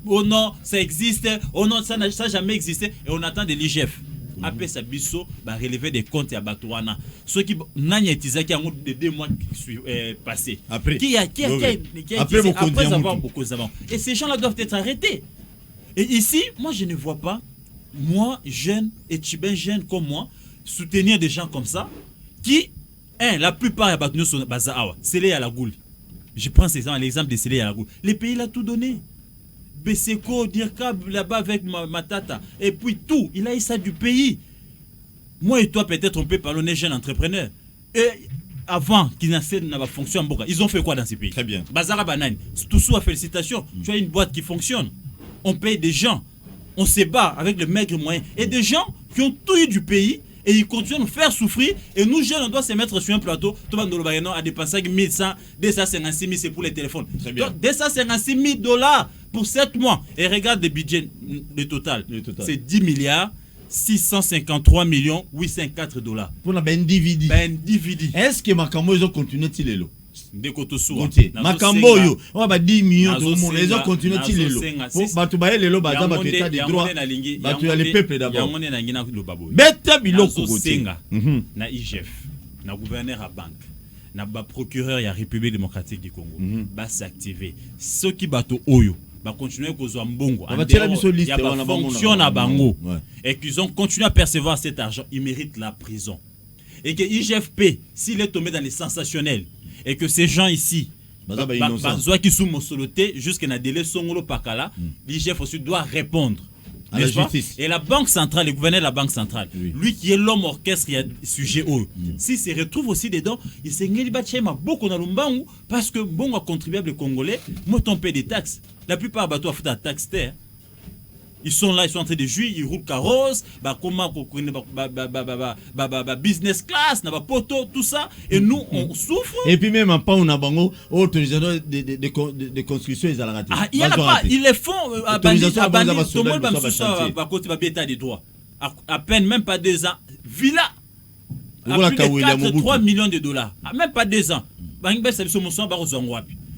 oh non, ça existe. Oh non, ça n'a jamais existé et on attend de l'IGF. Après ça biso va relever des comptes à Batouana. Ceux qui n'ont utilisé qui ont de 2 mois passés. Après avoir beaucoup d'avant. Et ces gens-là doivent être arrêtés. Et ici, moi je ne vois pas, moi jeune et Chibin jeune comme moi, soutenir des gens comme ça qui, la plupart à Batounou sont Bazawa, c'est à la goule. Je prends l'exemple de Célé à la goule. Les pays l'ont tout donné. Beseko, Dirkab là-bas avec ma tata. Et puis tout, il a eu ça du pays. Moi et toi, peut-être, on peut parler des jeunes entrepreneurs. Et avant qu'ils n'aient pas fonction en Boka, ils ont fait quoi dans ces pays? Très bien. Bazara Banane, tout ça, félicitations. Tu as une boîte qui fonctionne. On paye des gens. On se bat avec le maigre moyen. Et des gens qui ont tout eu du pays. Et ils continuent à nous faire souffrir. Et nous, jeunes, on doit se mettre sur un plateau. Tout le monde a dépensé 1100, 256 000, c'est pour les téléphones. Très bien. Donc, 256 000 $ pour 7 mois. Et regarde le budget, le total. C'est 10 milliards 653 804 $. Pour un individu. Ben individu. Est-ce que Makamo ils ont continué Tilelo? ndeko to suwa makambo yo on va 10 millions tout le monde les gens continuent ti lelo batu ba lelo baza ba état de droit batu ya le peuple d'abord yango na ngina lo babo beta biloko kotenga na IGF na gouverneur à banque na ba procureur ya République démocratique du Congo ba s'activer ceux qui bato oyo va continuer kozwa mbongo en fonction na bango et qu'ils ont continué à percevoir cet argent, ils méritent la prison. Et que IGFP, s'il est tombé dans les sensationnels et que ces gens ici qui sont monsolotés jusqu'à un délai songolo pakala, l'IGF aussi doit répondre. À la justice. Et la banque centrale, le gouverneur de la banque centrale, lui qui est l'homme orchestre, il y a sujet haut. S'il se retrouve aussi dedans, il s'est beaucoup dans le parce que bon contribuable congolais, moi ton paie des taxes. La plupart bateaux font des taxes terre. Ils sont là, ils sont en train de jouer, ils roulent carrosse, business class, poto, tout ça. Et nous, on souffre. Et puis même pas on a bango autorisation de construction ils allaient rater. Ah, il y a pas, ils les font à Bani, tout le monde va sous à côté de l'état des droits. À peine même pas 2 ans, villa à plus de 3 millions de dollars. Même pas 2 ans.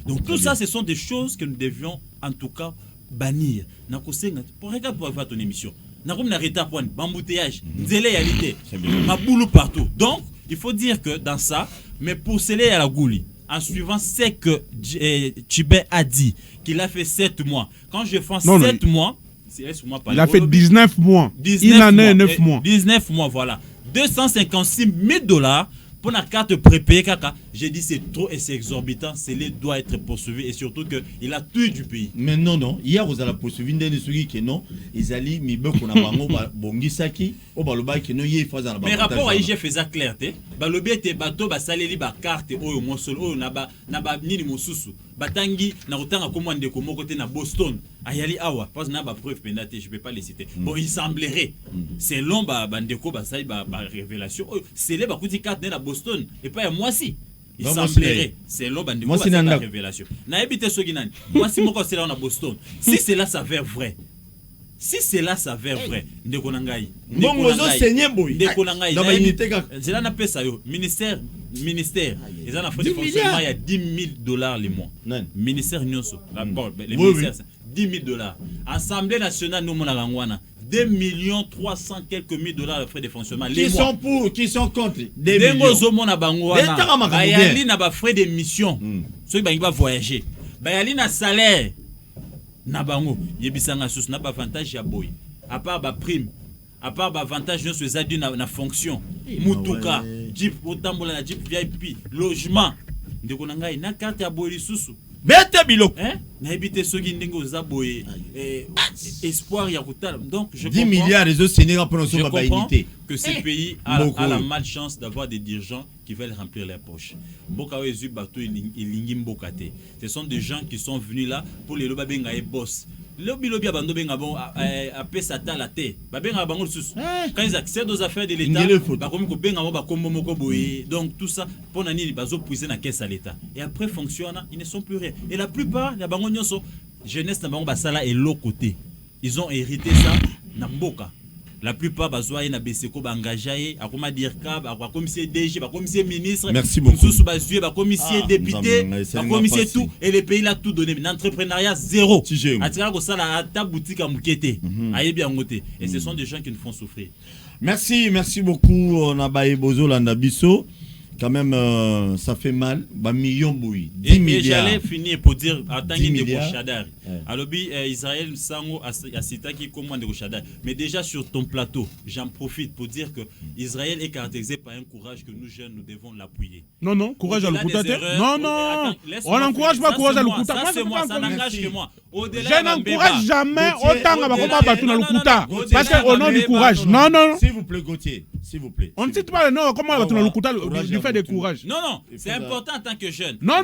Donc tout ça, ce sont des choses que nous devions en tout cas bannir. Pour regarder pour avoir ton émission. Embouteillage, déléalité, ma boulot partout. Donc, il faut dire que dans ça, mais pour sceller à la gouli, en suivant ce que Tchibé a dit, qu'il a fait 7 mois. Quand je fais 7 mois, il a fait 19 mois. Il en a 9 mois. 19 mois, voilà. 256 000 $ pour la carte prépayée, j'ai dit c'est trop et c'est exorbitant. Cela doit être poursuivi et surtout qu'il a tué du pays. Mais non. Hier, vous allez poursuivre que non. Ils allaient mais rapport à IGF faisait clair. Balobi était bateau, basaleli ba carte, oyo monsolo, oyo na ba nini mosusu. Batangi, na rotanga commande ko côté na Boston. Ayali awa, parce que na ba preuve pendate, je peux pas les citer. Bon, il semblerait, selon bandeko basali ba révélation, c'est les ba kuti carte na Boston et pas moi si. Il semblerait, selon bandeko basali ba révélation. Na ebité soki nani. Moi si moko c'est là na Boston. Si cela s'avère vrai. Si cela s'avère vrai, ndeko nangai. Bongo zo saigner boy. Ndeko nangai. C'est là na pesa yo. Ministère, ils en ont fait des fonctionnements il y a 10 000 $ les mois. Ministère Nyonso, les ministères, 10 000 $. Assemblée nationale, nous, mon arangwana, 2 300 quelques mille $ de frais de fonctionnement. Qui sont pour, qui sont contre. Des millions. Bayali n'a pas frais de mission. Ceux qui vont voyager. Bayali n'a salaire. Nabango, yebisanga sus n'a pas avantage ya boy. À part ba prime. À part ba avantage nous sur zadu na fonction. Mutuka, jeep otambola na jeep VIP, logement. Ndeko nangai na carte ya boy lisusu. Bete biloko. Na ebité soki ndenge oza boy espoir ya kutala. Donc je 10 milliards les autres Sénégal pour nos baïnité. Que ce pays a la malchance d'avoir des dirigeants qui veulent remplir leurs poches. Boka ezu bato ilingi mbokate. Ce sont des gens qui sont venus là pour les loba benga et boss. Lobi abando benga bon apé sata la terre. Ba benga bango sus. Quand ils accèdent aux affaires de l'État, ba komi ko benga ba kombo moko boye. Donc tout ça pour nani bazo puiser na caisse à l'État. Et après fonctionne, ils ne sont plus rien. Et la plupart ya bango nyonso jeunesse na bango basala et l'autre côté. Ils ont hérité ça na mboka. La plupart bazoye na beseko ba engagé à comment dire cab à commissaire DG ba commissaire ministre. Merci beaucoup. Sous bazoye ba commissaire député ba commissaire tout et les pays là tout donné l'entrepreneuriat zéro. Atira ko sala ta boutique à mukete ayebi ngote et ce sont des gens qui nous font souffrir. Merci beaucoup on a baé bozo landa biso. Quand même, ça fait mal. Bah, millions bouillis. 10 milliards. Et j'allais finir pour dire, attends, de Rochadar. Alors, Israël, Sango, Asita qui commande de Rochadar. Mais déjà sur ton plateau, j'en profite pour dire que Israël est caractérisé par un courage que nous jeunes, nous devons l'appuyer. Non, courage à l'Okuta. Non. On n'encourage pas courage à l'Okuta. Ça, c'est moi, ça n'engage que moi. Je n'encourage jamais autant à l'Okuta. Parce qu'au nom du courage. Non. S'il vous plaît, Gauthier. S'il vous plaît. On ne cite pas le nom, comment on va l'Okuta du fait de courage. Non, c'est important en tant que jeune. Non.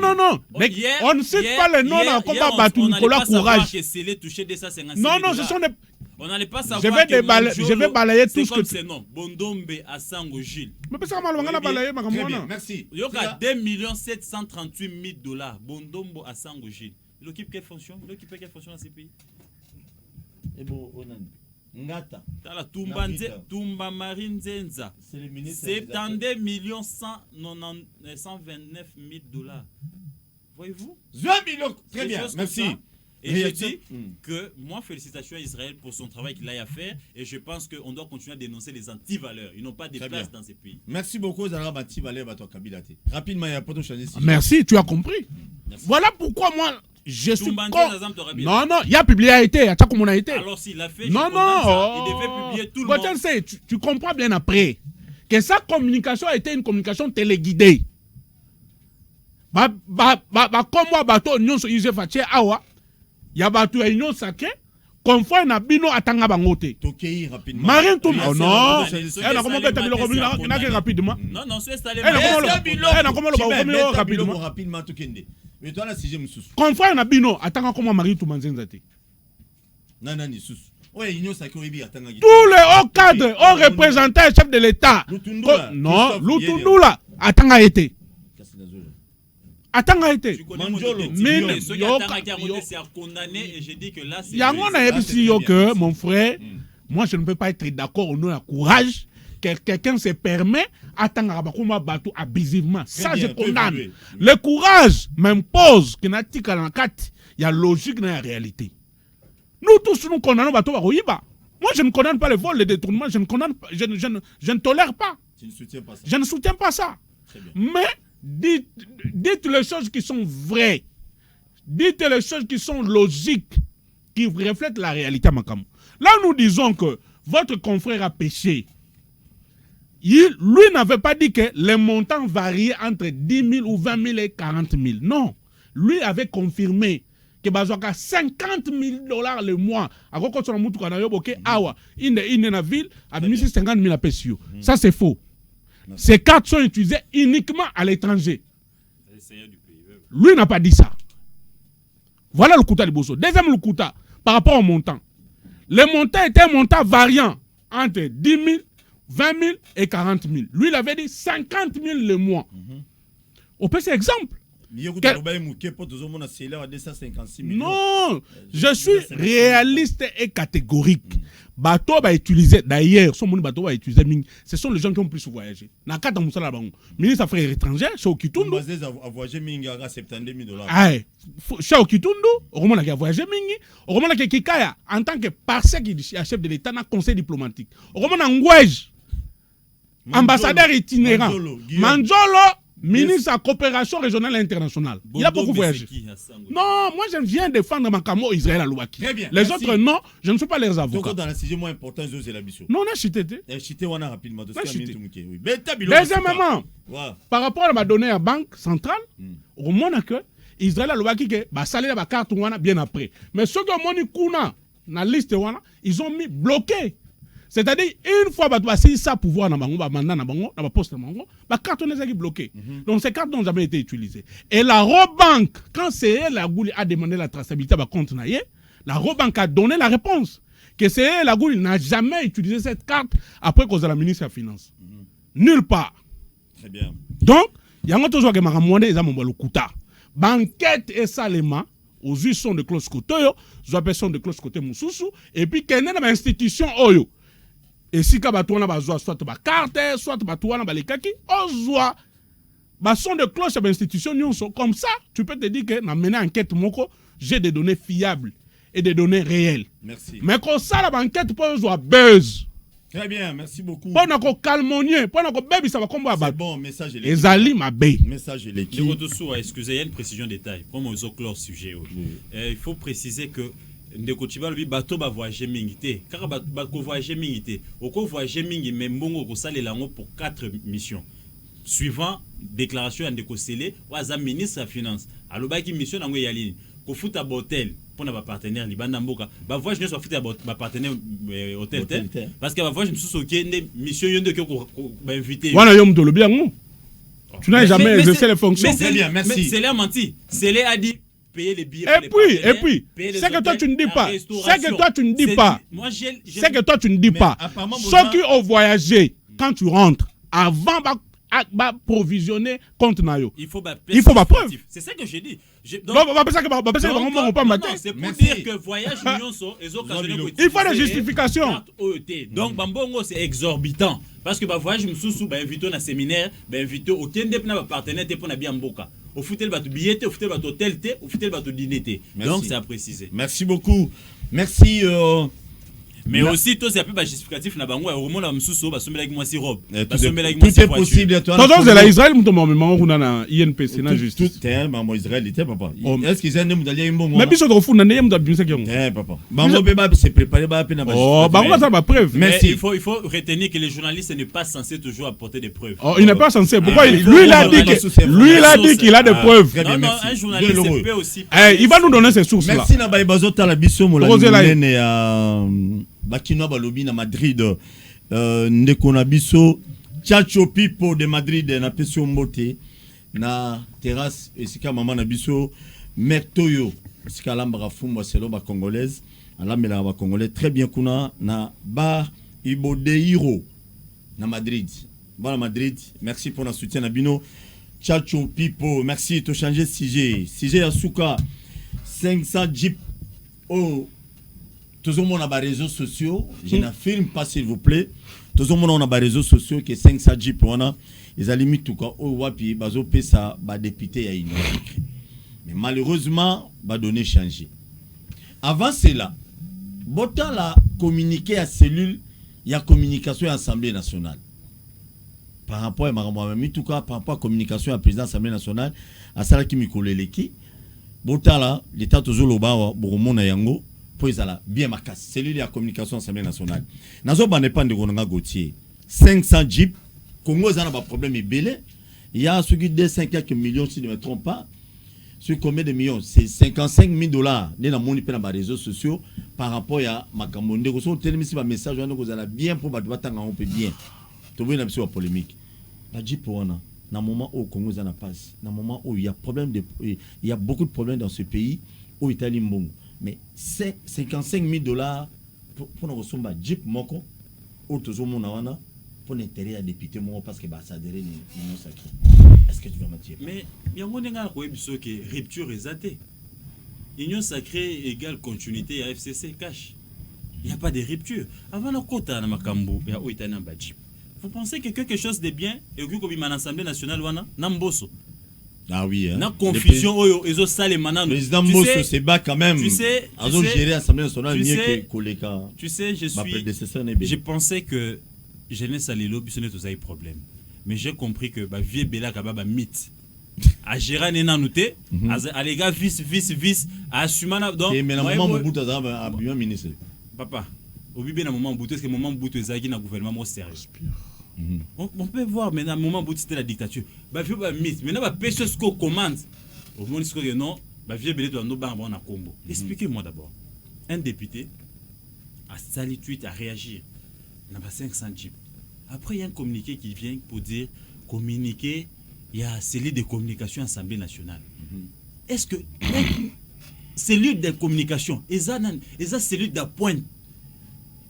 Mais on ne cite pas le nom là, comment Batou Nicolas courage. Non, ce sont des. On n'allait pas savoir. Je vais balayer tout ce que c'est non. Bondombe à Sango Gilles. Mais parce que on va balayer ma camarade. Merci. Il y a 2 738 000 $. Bondombo à Sango Gilles. Il occupe quelle fonction dans ces pays? Et bon, Ngata. Tala Tumba Marine Zenza. C'est le ministre. 72 millions 129 000 dollars. Voyez-vous? 20 millions. Très bien, merci. Et je dis que moi, félicitations à Israël pour son travail qu'il a à faire. Et je pense qu'on doit continuer à dénoncer les anti-valeurs. Ils n'ont pas de place dans ces pays. Merci beaucoup, Zara anti-valeurs, rapidement, il y a pas de changer. Merci, tu as compris. Merci. Voilà pourquoi moi, je suis... Non, il y a publié a été. Alors s'il l'a fait, il devait publier tout le monde. Tu comprends bien après que sa communication a été une communication téléguidée. Comme moi, bateau, nous sommes awa. Ya batu ya union sake confort na bino atanga bangote tokei rapidement Marine Tumba non elle a comment beta biloko na rapidement non c'est installé elle a comment le rapidement tokende mais toi la sujet mususu confort na bino atanga comment Marine Tumba nzenza te nani susu ouais union sake oyebi atanga tous les hauts cadres hauts représentants chef de l'état non Lutundula atanga été Attends, été. Mon frère, moi je ne peux pas être d'accord au nom du courage que quelqu'un se permet d'attendre abusivement. Ça je condamne. Le courage m'impose que il y a logique dans la réalité. Nous tous nous condamnons Bato Baroïba. Moi je ne condamne pas le vol, le détournement, je ne tolère pas. Tu ne soutiens pas ça. Je ne soutiens pas ça. Mais dites les choses qui sont vraies. Dites les choses qui sont logiques, qui reflètent la réalité à Makamou. Là, nous disons que votre confrère a péché. Lui n'avait pas dit que les montants variaient entre 10 000 ou 20 000 et 40 000. Non. Lui avait confirmé que Bazoaka 50 000 dollars le mois. À quoi qu'on a moutou kana yoboke awa. Il na ville a 50 000 à Pessio. Ça c'est faux. Ces cartes sont utilisées uniquement à l'étranger. Lui n'a pas dit ça. Voilà le Kouta de Bosso. Deuxième le Kouta, par rapport au montant. Le montant était un montant variant entre 10 000, 20 000 et 40 000. Lui, il avait dit 50 000 le mois. On peut cet exemple. Non, je suis réaliste et catégorique. Bateau va utiliser, d'ailleurs, ce sont les gens qui ont plus voyagé. Dans le cas de Moussa ministre des Affaires étrangères, chez Okitundu. Chez Okitundu, on a voyagé, on a Kikaya, en tant que parsec chef de l'État, dans le conseil diplomatique. On a Ngouej, ambassadeur itinérant. Manjolo, ministre de la coopération régionale et internationale. Il a beaucoup voyagé. Non, moi je viens défendre Makamo Israël à Louaki. Les autres non, je ne suis pas leurs avocats. Dans le sujet moins important, c'est la mission. Non, on a chité. Rapidement. Deuxièmement, par rapport à ma donnée à la Banque centrale, au moins que Israël à Louaki, ça la carte bien après. Mais ceux qui ont mis Kuna dans la liste, ils ont mis bloqué. C'est-à-dire, une fois que ça pouvoir dans le poste, la carte est bloquée. Donc, ces cartes n'ont jamais été utilisées. Et la Robank, quand c'est elle a demandé la traçabilité à compte, la Robank a donné la réponse. Que c'est elle n'a jamais utilisé cette carte après cause de la ministre des Finances. Nulle part. Très bien. Donc, il y a toujours que Maramouane le Kouta. Banquette et Salema, aux yeux sont de close côté, aux personnes de close côté Moussoussou, et puis qu'il y a une institution Oyo. Et si Kabatouana bazwa soit ba carte, soit Batouana balekaki, ozwa ba son de cloche à l'institution comme ça, tu peux te dire que na mené enquête moko, j'ai des données fiables et des données réelles. Merci. Mais quand ça la enquête pour ozwa buzz. Très bien, merci beaucoup. Pendant qu'on calmonier, pendant qu'on baby ça va comme c'est bon, message et Zali ma baie. Message de l'équipe. Excusez, il y a une précision détail. Comme on clore sujet. Il faut préciser que ndeko Tshibala bi bato ba voyager mingi te kaka ba ko voyager mingi te oko voyager mingi mais mbongo ko salela ngo pour 4 missions suivant déclaration ya ndeko Sele waza ministre des finances alobaki mission nango yalini ko futa hotel pour na ba partenaire libanda mboka ba voyage nso futa ba partenaire hôtel parce que ba voyage msusu okende mission yondo ko ba inviter wana yo mtolo bien ngo tu n'as jamais exercé les fonctions. Très bien, merci. Sele a menti. Sele a dit payer les billets. Et puis, c'est que toi tu ne dis pas. C'est que toi tu ne dis pas. C'est que toi tu ne dis pas. Ceux qui ont voyagé, quand tu rentres, avant provisionner compte nayo. Il faut ma preuve. C'est ça que j'ai dit. Donc on va pas mater. C'est pour dire que voyage nyonso et il faut des justifications. Donc bambongo c'est exorbitant parce que voyage msusu invité na séminaire, invité au kende na partenaire te pona bien mboka. Au foutel batu billet, au foutel batu hôtel, au foutel batu dîner. Donc c'est à préciser. Merci beaucoup. Merci mais aussi toi c'est un peu justificatif na bango au moment la msusu ba sombela ki moi si robe. Tout est possible toi. Toi c'est la Israël muto moment kuna na INPC na justice. T'es maman Israël était papa. Est-ce qu'ils aiment d'aller mbongo? Mais biso to funa ne muto bimisa ki. Papa. Bango be ba se préparer ba pe na ba. Oh bango ça ba preuve. Mais il faut retenir que les journalistes n'est pas censé toujours apporter des preuves. Oh il n'est pas censé. Pourquoi lui il a dit qu'il a des preuves. Non un journaliste peut aussi. Il va nous donner ces sources là. Merci na ba bazota la biso mo la nene ya Bakino balobi na Madrid ndeko na biso Chacho Pipo de Madrid na pesio mbote na terrasse esika mama na biso Mertoyo esika lamba fumba selo ba congolaise alamela ba congolais très bien kuna na bar Ibodeiro na Madrid. Voilà Madrid, merci pour le soutien na bino Chacho Pipo, merci to changer sujet Asuka 500 jeep au tout le monde a des réseaux sociaux. Je n'affirme pas s'il vous plaît. Tout le monde a des réseaux sociaux que 500 jeep ils ont limite tout cas au wapi bazo pesa ba député ya ino. Mais malheureusement ba donné changé. Avant cela, Bota la communiqué à cellule il y a communication à l'Assemblée nationale. Par rapport à Maramami tout cas par rapport à communication à président de l'Assemblée nationale à Sala Kimikoleleki. Bota la l'état toujours le bas Boromon na yango. Bien marqué, cellule de communication à l'Assemblée nationale. Nazo ba n'est pas de Gonanga Gauthier. 500 jeeps, Congo a un problème est belé. Il y a ceux qui 2,5 quelques millions si je ne me trompe pas. Sur combien de millions? C'est 55 000 $. Né na moni pe na ba réseaux sociaux par rapport à Makambo. Ndeko so tellement si ba message wana ko zala bien pour ba batanga on peut bien. To bien na biso polémique. La jeep wana na moment où Congo za na passe, na moment où il y a problème de il y a beaucoup de problèmes dans ce pays où Italie mbongo. Mais c'est 55 000 $ pour nous recevoir Jeep Moko, ou toujours mon awana, pour l'intérêt à député Moko parce que ça adhéré non sacré. Est-ce que tu vas m'attirer? Mais il y a un moment que rupture est zatée. Union sacrée égale continuité à FCC cash. Il n'y a pas de rupture. Avant la quota à Makambo, il y a Oitana Jeep. Vous pensez que quelque chose de bien et que comme l'Assemblée nationale wana Namboso. Ah oui, hein. La confusion, ils ont ça les manants. Le président Mosso se bat quand même. Tu sais, gérer l'Assemblée nationale mieux que Koleka. Tu sais, je pensais que jeunesse à l'élo, ce n'est pas un problème. Mais j'ai compris que vieux Bela Kababa mythe. À gérer les nanoutés, à les gars vice, à assumer. Donc, mais le moment où Boutou a bien ministre. Papa, au bébé, le moment où Boutou, est-ce que le moment où Boutou est dans le gouvernement sérieux? On peut voir maintenant, au moment où c'était la dictature. Maintenant, ce qu'on commande. Au moment où non, expliquez-moi d'abord. Un député a sali tweet, a réagi. Il y a 500 jeeps. Après, il y a un communiqué qui vient pour dire communiqué, il y a cellule de communication à l'Assemblée nationale. Est-ce que cellule de communication, il y a cellule d'appoint?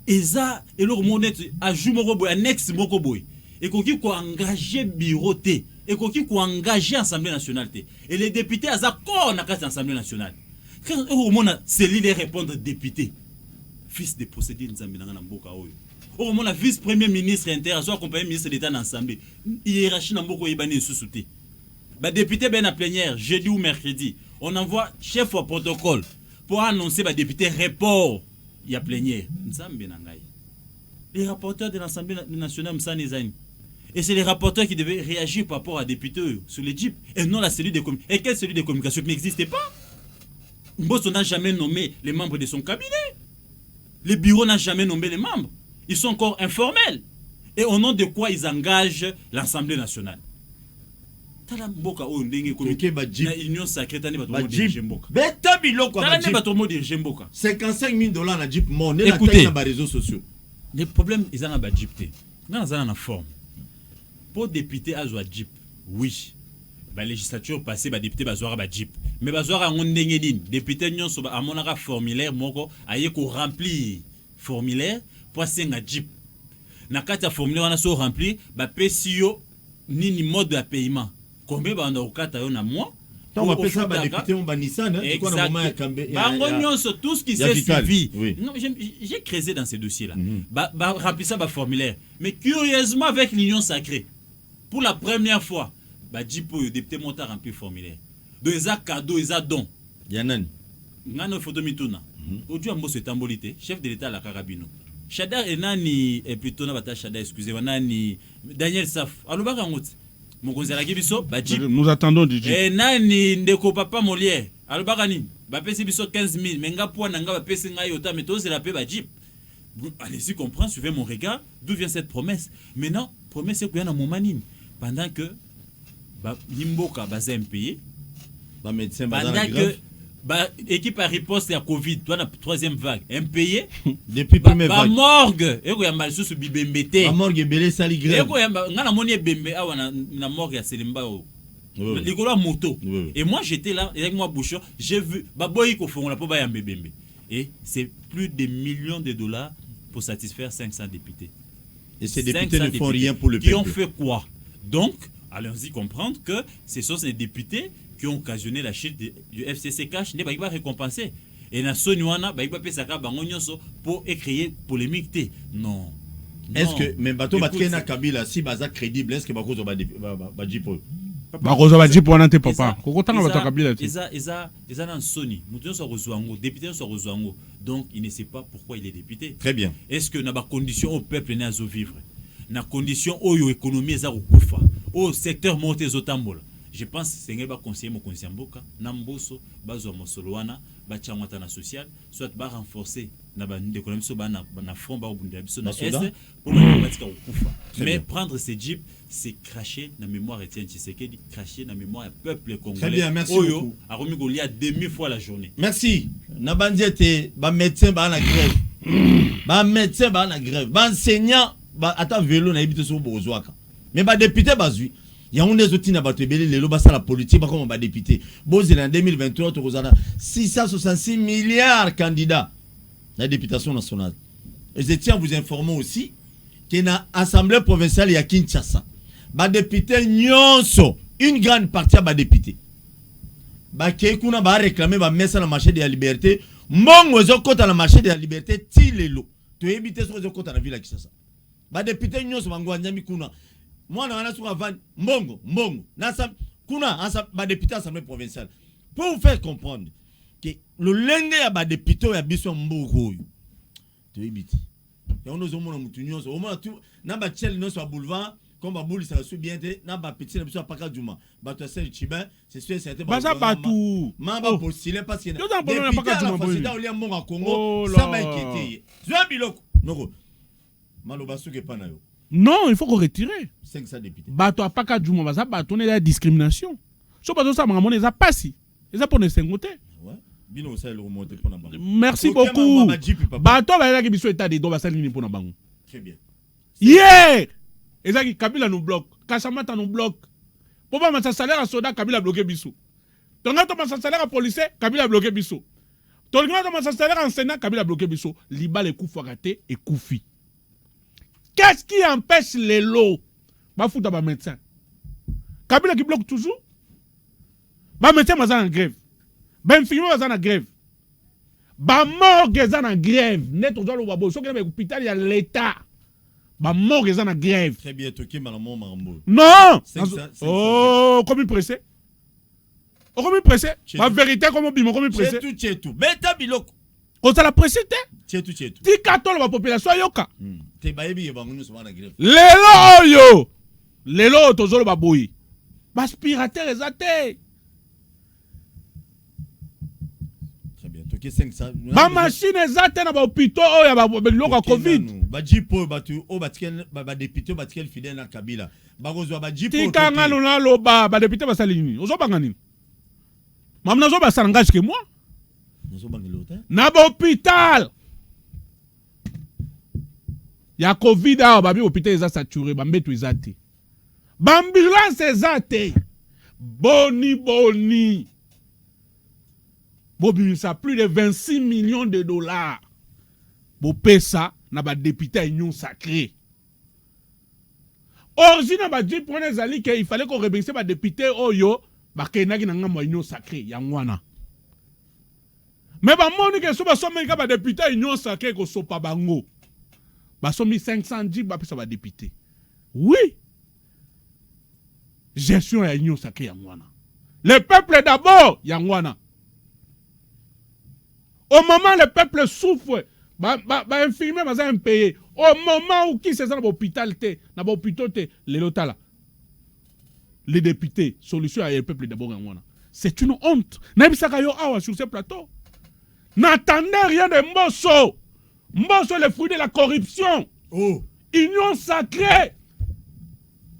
Eza et leur monnaie ajout moko annexe moko boy et qui ko engagé bureau et qui ko engagé assemblée nationale et les députés à accord na carte assemblée nationale quand au moment c'est lui de répondre député fils de procédure nzambe na mboka oyo au moment la vice premier ministre inter soit accompagné ministre d'état dans l'assemblée hiérarchie na mboko yebani sous-souté ba député ben à plénière jeudi ou mercredi on envoie chef au protocole pour annoncer ba député report. Il y a plénière. Les rapporteurs de l'Assemblée nationale et c'est les rapporteurs qui devaient réagir par rapport à des députés sur les jeeps et non la cellule de communication. Et quelle cellule de communication qui n'existait pas? Mbosso n'a jamais nommé les membres de son cabinet. Le bureau n'a jamais nommé les membres. Ils sont encore informels. Et au nom de quoi ils engagent l'Assemblée nationale? Tala mboka o ndenge communiqué na union sacrée tane bato dirige mboka. Beta biloko ba jeep. Tala bato dirige mboka. 55 000 $ na jeep mon na taille na ba réseaux sociaux. Les problèmes ils en a ba jeep té. Na za na forme. Pour député azwa jeep. Oui. Ba législature passée ba député bazwa ba jeep. Mais bazwa ngo ndenge nini? Député nyonso ba amonaka formulaire moko aye ko remplir formulaire pour senga jeep. Na kata formulaire wana so remplir ba pesio nini mode de paiement combien ba ndokata yo na mois. On va faire ça ba député on ba Nissan hein quoi na moment ya Kambe. Tout ce qui s'est suivi. Non, j'ai creusé dans ces dossiers là. Ba remplir ça ba formulaire. Mais curieusement avec l'union sacrée pour la première fois ba Jipo député monta remplir formulaire. Donc ils a cadeau, ils a don. Yanani. Ngano photo mituna. Odio ambo setambolité, chef de l'état la Carabino. Shada enani et plutôt na bata Shada excusez-moi nani Daniel Saf. Alobaka ngoti. Mokonzela kibiso ba Jip. Nous attendons du Jip. Nani ndeko papa Molière. Alobaka ni ba pesi biso 15 000 menga po na nga ba pesi ngai ota meto la pe ba Jip. Allez-y comprendre, suivez mon regard, d'où vient cette promesse. Maintenant, promesse c'est qu'il y a un moment pendant que ba Nimboka ba impayé. Ba médecin ba pendant que équipe à riposte à Covid, toi la troisième vague, impayé depuis première vague. Ba morgue, et ko yamba sous bibembete. Ba morgue belé sali grève. Et ko yamba ngana moni bembe awa na morgue ya Selemba o. Likolo moto. Et moi j'étais là avec moi Bouchon, j'ai vu ba boyi ko fongola po ba yamba bembe. Et c'est plus de millions de dollars pour satisfaire 500 députés. Et ces députés ne font rien pour le peuple. Qui ont fait quoi? Donc, allons-y comprendre que ce sont ces députés qui ont occasionné la chute du FCC Cash, ne va récompenser. Et na Sonywana, ba pas saka bango nyonso pour créer polémique. Non. Est-ce que même bateau batkena Kabila si baza crédible, est-ce que ba kozo ba Jipo? Ba kozo ba Jipo na te papa. Kokotanga bato Kabila te. Eza na Sony, mutu so rozwango, député so rozwango. Donc il ne sait pas pourquoi il est député. Très bien. Est-ce que na ba condition au peuple na zo vivre? Na condition oyo économie za kokufa, au secteur monte zotambola. Je pense que c'est un conseiller mon conseiller Mboka, Namboso, Bazo Mosoloana, Bachamwatana social, soit ba renforcer na ba d'économie so ba na front ba obunda biso na est pour mettre au kufa. Mais prendre ces jeeps, c'est cracher la mémoire Étienne Tshisekedi, cracher la mémoire du peuple congolais. Très bien, merci beaucoup. A remis Golia demi fois la journée. Merci. Na bandiete ba médecin ba na grève. Ba médecin ba na grève. Ba enseignant ba ata vélo na ibite so bozwaka. Mais ba député bazui. Il y a des outils à battre les lois la politique comme on va député. Boz en 2023 tu as 666 milliards candidats la députation nationale. Et je tiens à vous informer aussi qu'il y a une assemblée provinciale à Kinshasa. Ba député nyonso une grande partie à ba député. Ba kekuna ba réclamer ba mettre na marché de la liberté. Mbongo zo kota na marché de la liberté ti lelo. Tu éviter so zo kota na ville à Kinshasa. Ba député nyonso bango nyami kuna. Moi, on a souvent Mbongo. Kuna, ba député assemblée provinciale. Pour vous faire comprendre que le lenge ya ba député ya biso Mbongo. Tu évite. Et on nous omona mutunyo, au moins tout, na ba tchel no sur boulevard, comme ba bouli ça va bien na ba petit na biso paka djuma. Ba to sel chibin, c'est sûr c'était ba ça batou. Mamba postuler parce que na paka djuma président William Mbongo Congo, ça m'a inquiété. Zwa biloko. Noko. Maloba suke pa na yo. Non, il faut qu'on retire. 500 députés. Bato apaka djuma baza bato ne la discrimination. So bato sa mangamo eza pasi. Eza pour ne sengote. Ouais. Bino ça le remonter pour na bango. Merci beaucoup. Bato ba ela ki biso état de droit basali ni pour na bango. Très bien. Yeah! Eza ki Kabila nous bloque, Kassamata nous bloque. Pour pas mettre salaire à soda Kabila bloqué biso. Tonga to mettre salaire à policier Kabila bloqué biso. Tonga to mettre salaire à enseignant Kabila bloqué biso. Liba le coup raté et koufi. Qu'est-ce qui empêche les lots? Ba fouta ba médecin. Kabila qui bloque toujours. Ba médecin baza en grève. Ba infirmier baza en grève. Ba morgue baza en grève. Net au zolo babo. So que ba hôpital ya l'état. Ba morgue baza en grève. Très bien, toki malamon marambo. Non. Oh, comme il pressé. Oh, comme il pressé. Ma vérité comme bimo comme il pressé. C'est tout. Beta biloko. On ça la pressé té. C'est tout. Ti katolo ba population yoka. Te bayebi ye bango so na grève. Lelo yo. Lelo to zolo ba boyi. Ba aspirateur ezate. Très bien. Toki 500. Ba machine ezate na ba hôpital o ya ba biloko Covid. Ba jipo batu o batikel ba député batikel fidèle na Kabila. Ba kozwa ba jipo. Ti kanga lona lo ba député ba sali nini. Ozo banga nini. Mamna zo ba sarangage que moi. Na ba hôpital. Ya Covid a ba bi hôpital eza saturé ba mbeto ezate. Ba ambulance ezate. Boni. Bobi ça plus de 26 millions de dollars. Bo pesa na ba député union sacrée. origine ba dit pour les alliés qu'il fallait qu'on remercie ba député oyo ba kenaki na ngamba union sacrée ya ngwana. Mais ba moni ke so ba somme ka ba député union sacrée ko sopa bango. Ba somi 510 ba pesa ba député. Oui. Gestion ya union sacrée ya ngwana. Le peuple d'abord ya ngwana. Au moment le peuple souffre, ba infirmier ba za impayé. Au moment où qui c'est ça dans l'hôpital, dans l'hôpital, les députés, solution à le peuple d'abord. C'est une honte. Sur ce plateau. N'attendez rien de Mbosso. Mbosso est le fruit de la corruption. Oh. Union sacrée.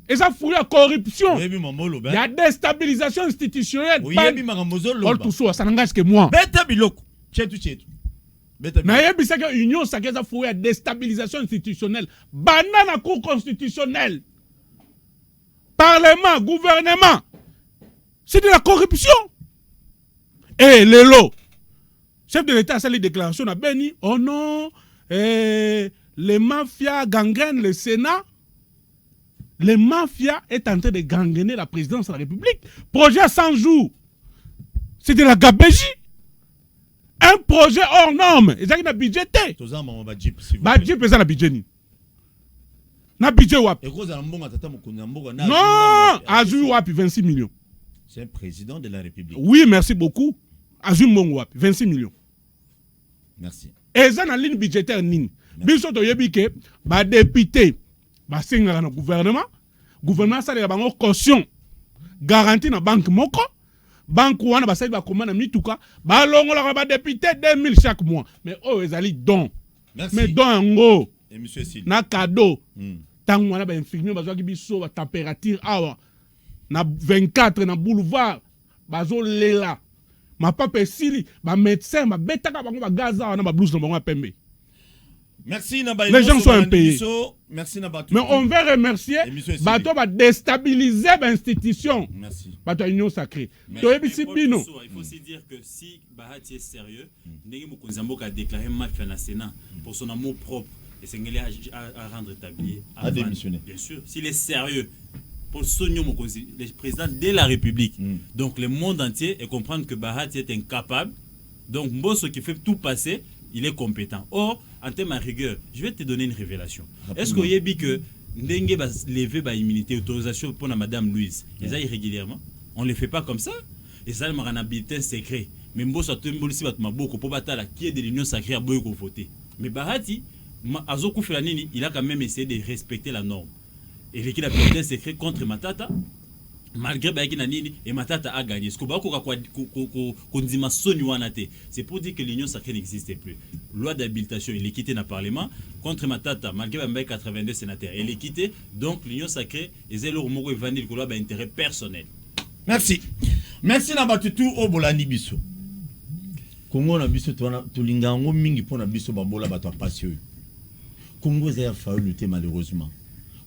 Et ça fruit de la corruption. Il y a déstabilisation institutionnelle. Ça n'engage que moi. Nayebi saka union sacrée ça fouet à déstabilisation institutionnelle. Banana cour constitutionnelle. Parlement, gouvernement. C'est de la corruption. Et Lelo, chef de l'État a fait les déclarations à Beni. Oh non, les mafias gangrènent le Sénat. Les mafias est en train de gangréner la présidence de la République. Projet à 100 jours. C'est de la gabégie. Un projet hors norme. Et ça qui n'a budgété. Bah, Jeep, ça n'a budget ni. N'a budget wap. Non, Azul wap, 26 millions. C'est un président de la République. Oui, merci beaucoup. Azul Mbongo wap, 26 millions. Merci. Et ça n'a ligne budgétaire ni. Biso to yebi ke, bah, député, bah, singa na gouvernement. Gouvernement, ça, il y a une caution. Garantie na banque moko. Banque wana ba sali ba commande mituka ba longola ba député 2000 chaque mois mais oh ezali don. Merci. Mais don ngo et monsieur Sil na cadeau tant wana ba infirmier ba zoki biso ba température awa na 24 na boulevard ba zo lela ma papa sili ba médecin ba betaka bango ba gaza wana ba blouse na bango pembe. Merci les gens sont impayés. Merci mais on veut remercier bato ba déstabiliser l'institution. Merci. Bato union sacrée. Il faut aussi dire que si Bahati est sérieux, Ndenge Mokonzamboka a déclaré mafia na Sénat pour son amour propre et Sengeli à rendre établi à démissionner. Bien sûr, s'il est sérieux pour Sonio Mokonzi, le président de la République. Donc le monde entier et comprendre que Bahati est incapable. Donc Mbosso qui fait tout passer, il est compétent. Or, en termes de rigueur, je vais te donner une révélation. Est-ce que vous avez dit que Ndenge va lever la immunité, autorisation pour Madame Louise, et ça irrégulièrement? On ne le fait pas comme ça. Et ça, il y a un bulletin secret. Mais Mbosso a tout beaucoup pour battre qui est de l'union sacrée à beaucoup voter. Mais Bahati, Azokou Felanini, il a quand même essayé de respecter la norme. Et il a un bulletin secret contre Matata. Malgré Baïkinanini, et Matata a gagné. C'est pour dire que l'union sacrée n'existait plus. Loi d'habilitation, il est quitté dans le Parlement. Contre Matata, malgré Baï 82 sénateurs, il est quitté. Donc l'union sacrée, et leur mot est vanille pour l'intérêt personnel. Merci. Merci Nabatutu Obolani Biso. Congo na biso tolingango mingi pona biso babola bato passion. Congo zaya fa lutter malheureusement.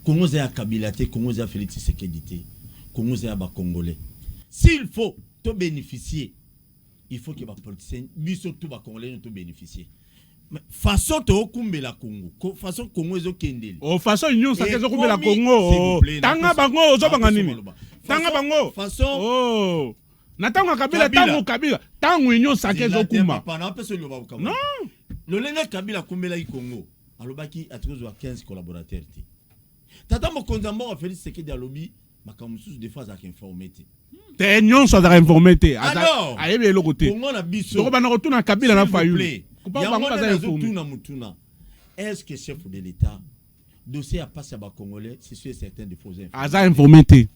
Congo zaya Kabila te, Congo zaya Félix Tshisekedi. Congo zaya ba Congolais. S'il faut te bénéficier, il faut que les politiciens biso tout ba Congolais te bénéficier. Façon to kumbela Congo, façon Congo zo kendeli. Oh façon union sacrée zo kumbela Congo. Tanga bango zo banga nini? Tanga bango. Façon oh. Natanga Kabila tango Kabila, tango union sacrée zo kumba. Non. Le lenga Kabila kumbela i Congo. Alobaki atikozo 15 collaborateurs. Tata Mokonzambo a fait ce que dans lobby, makamusu des fois à informer. T'es union ça à informer. Alors, ayebe le côté. Congo na biso. Donc bana retourna Kabila na fayu. Est-ce que chef de l'État dossier a passé à ba Congolais, c'est sûr certain de fausses informations. Aza informer.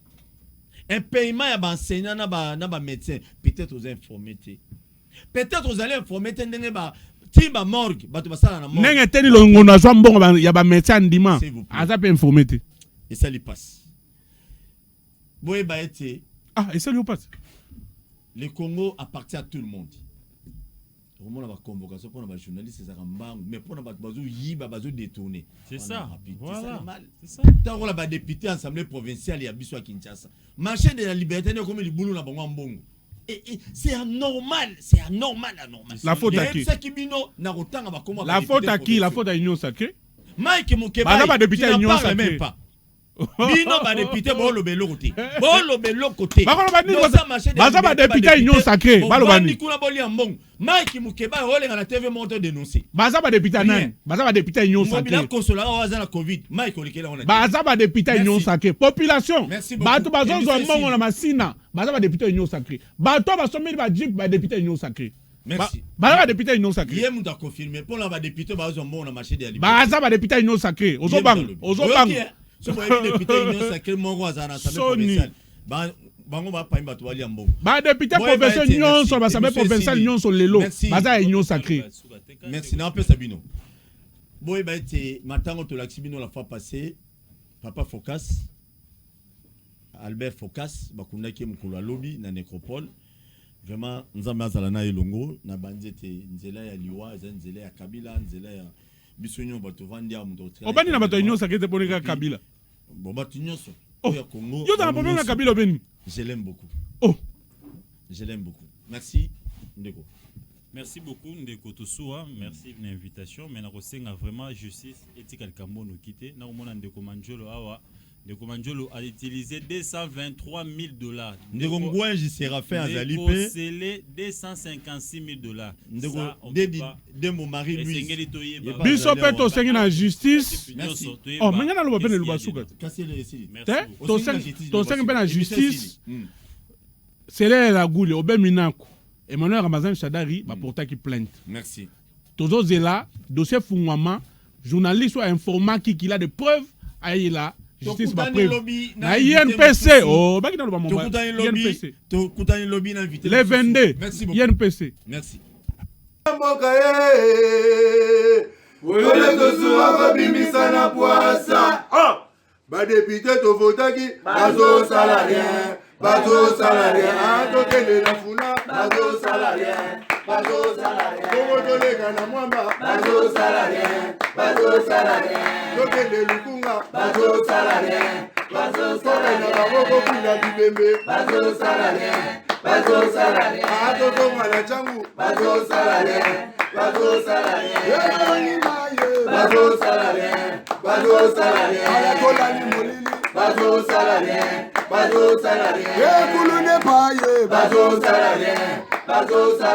Un paiement à ba enseignant na ba médecin, peut-être aux informer. Peut-être aux allez informer ndenge ba timba morgue, bato basala na morgue. Nenge teni lo ngona zwa mbongo ya ba médecin ndima. Aza pe informer. Et ça lui passe. Boye ba été. Ah, et ça lui passe. Le Congo appartient à tout le monde. On a une convocation pour les journalistes, mais pour les bazo détourner. C'est ça. Voilà. C'est ça. Tant qu'on a des députés assemblée provinciale, il y a Bissau à Kinshasa. Marché de la liberté, comme le boulot na bongo. Et c'est anormal, c'est anormal, anormal. La faute à qui? La faute à qui? La faute à l'union sacrée. Mike Mokeba, député à l'union sacrée. Bino ba député bolo belo côté. Bolo belo côté. Bakolo bani baza ba député union sacrée. Balo bani. Kuna boli ambong. Mike Mukeba ole na TV monte dénoncer. Baza ba député nan. Baza ba député union sacrée. Mobila consola waza na Covid. Mike olikela on a. Baza ba député union sacrée. Population. Bato bazozo mbongo na masina. Baza ba député union sacrée. Bato basomeli ba jeep ba député union sacrée. Merci. Baza ba député union sacrée. Yé mouta confirmer pour la ba député bazo mbongo na marché de la liberté. Baza ba député union sacrée. Ozobang. Ce que les députés union sacrée mongo azana assemblée provinciale. Bango ba paimba to wali ambongo. Ba député provincial union sur assemblée provinciale union sur lelo. Baza union sacrée. Merci na pe Sabino. Boy ba été matango to laxibino la fois passée. Papa Focas Albert Focas bakunda ki mukulu lobby na nécropole. Vraiment nzambe azala na elongo na banzete nzela ya liwa nzela ya Kabila nzela ya bisonyo bato vandi ya muto. Obani na bato union sacrée te ponika Kabila. Bon bato nyonso. Ya Congo. Yo dans problème na Kabila Beni. Je l'aime beaucoup. Oh. Je l'aime beaucoup. Merci Ndeko. Merci beaucoup Ndeko Toussoua, merci de l'invitation. Mais na kosenga vraiment justice ethical kambono quitté. Na omona Ndeko Manjolo awa. Ndeko Manjolo a utilisé $223 000. Ndeko Ngouanji Séraphin Azali pe. Scellé $256 000. Ndeko de mon mari lui. Biso peto sengi na justice. Oh, mengana lo bapene lubasuka. Kasi le ici. To sengi pe na justice. Sele la goule obe minako. Emmanuel Ramazan Chadari va porter plainte. Merci. Tozo zela dossier fungwama journaliste ou informant qui a des preuves aïe là. Justice va preuve. Na INPC. Oh, baki na lo ba mo. INPC. To kutani lobby na invité. Les 22. Merci beaucoup. INPC. Merci. Wele tozuwa babimisa na poasa. Ba député to votaki bazo salarien. Bazo salarien. To kende na funa bazo salarien. Bazo salarien. Kongo to lega na mwamba bazo salarien. Bazo salarien. To kende lukunga bazo salarien. Bazo salarien. Na baboko pila bibembe bazo salarien. Bazo salarien. To to mala changu bazo salarien. Bazo salarien. Bazo salarien. Bazo salarien. Ala kola ni molili. Bazo salarien. Bazo salarien. Kulune paye. Bazo salarien. Bazo salarien.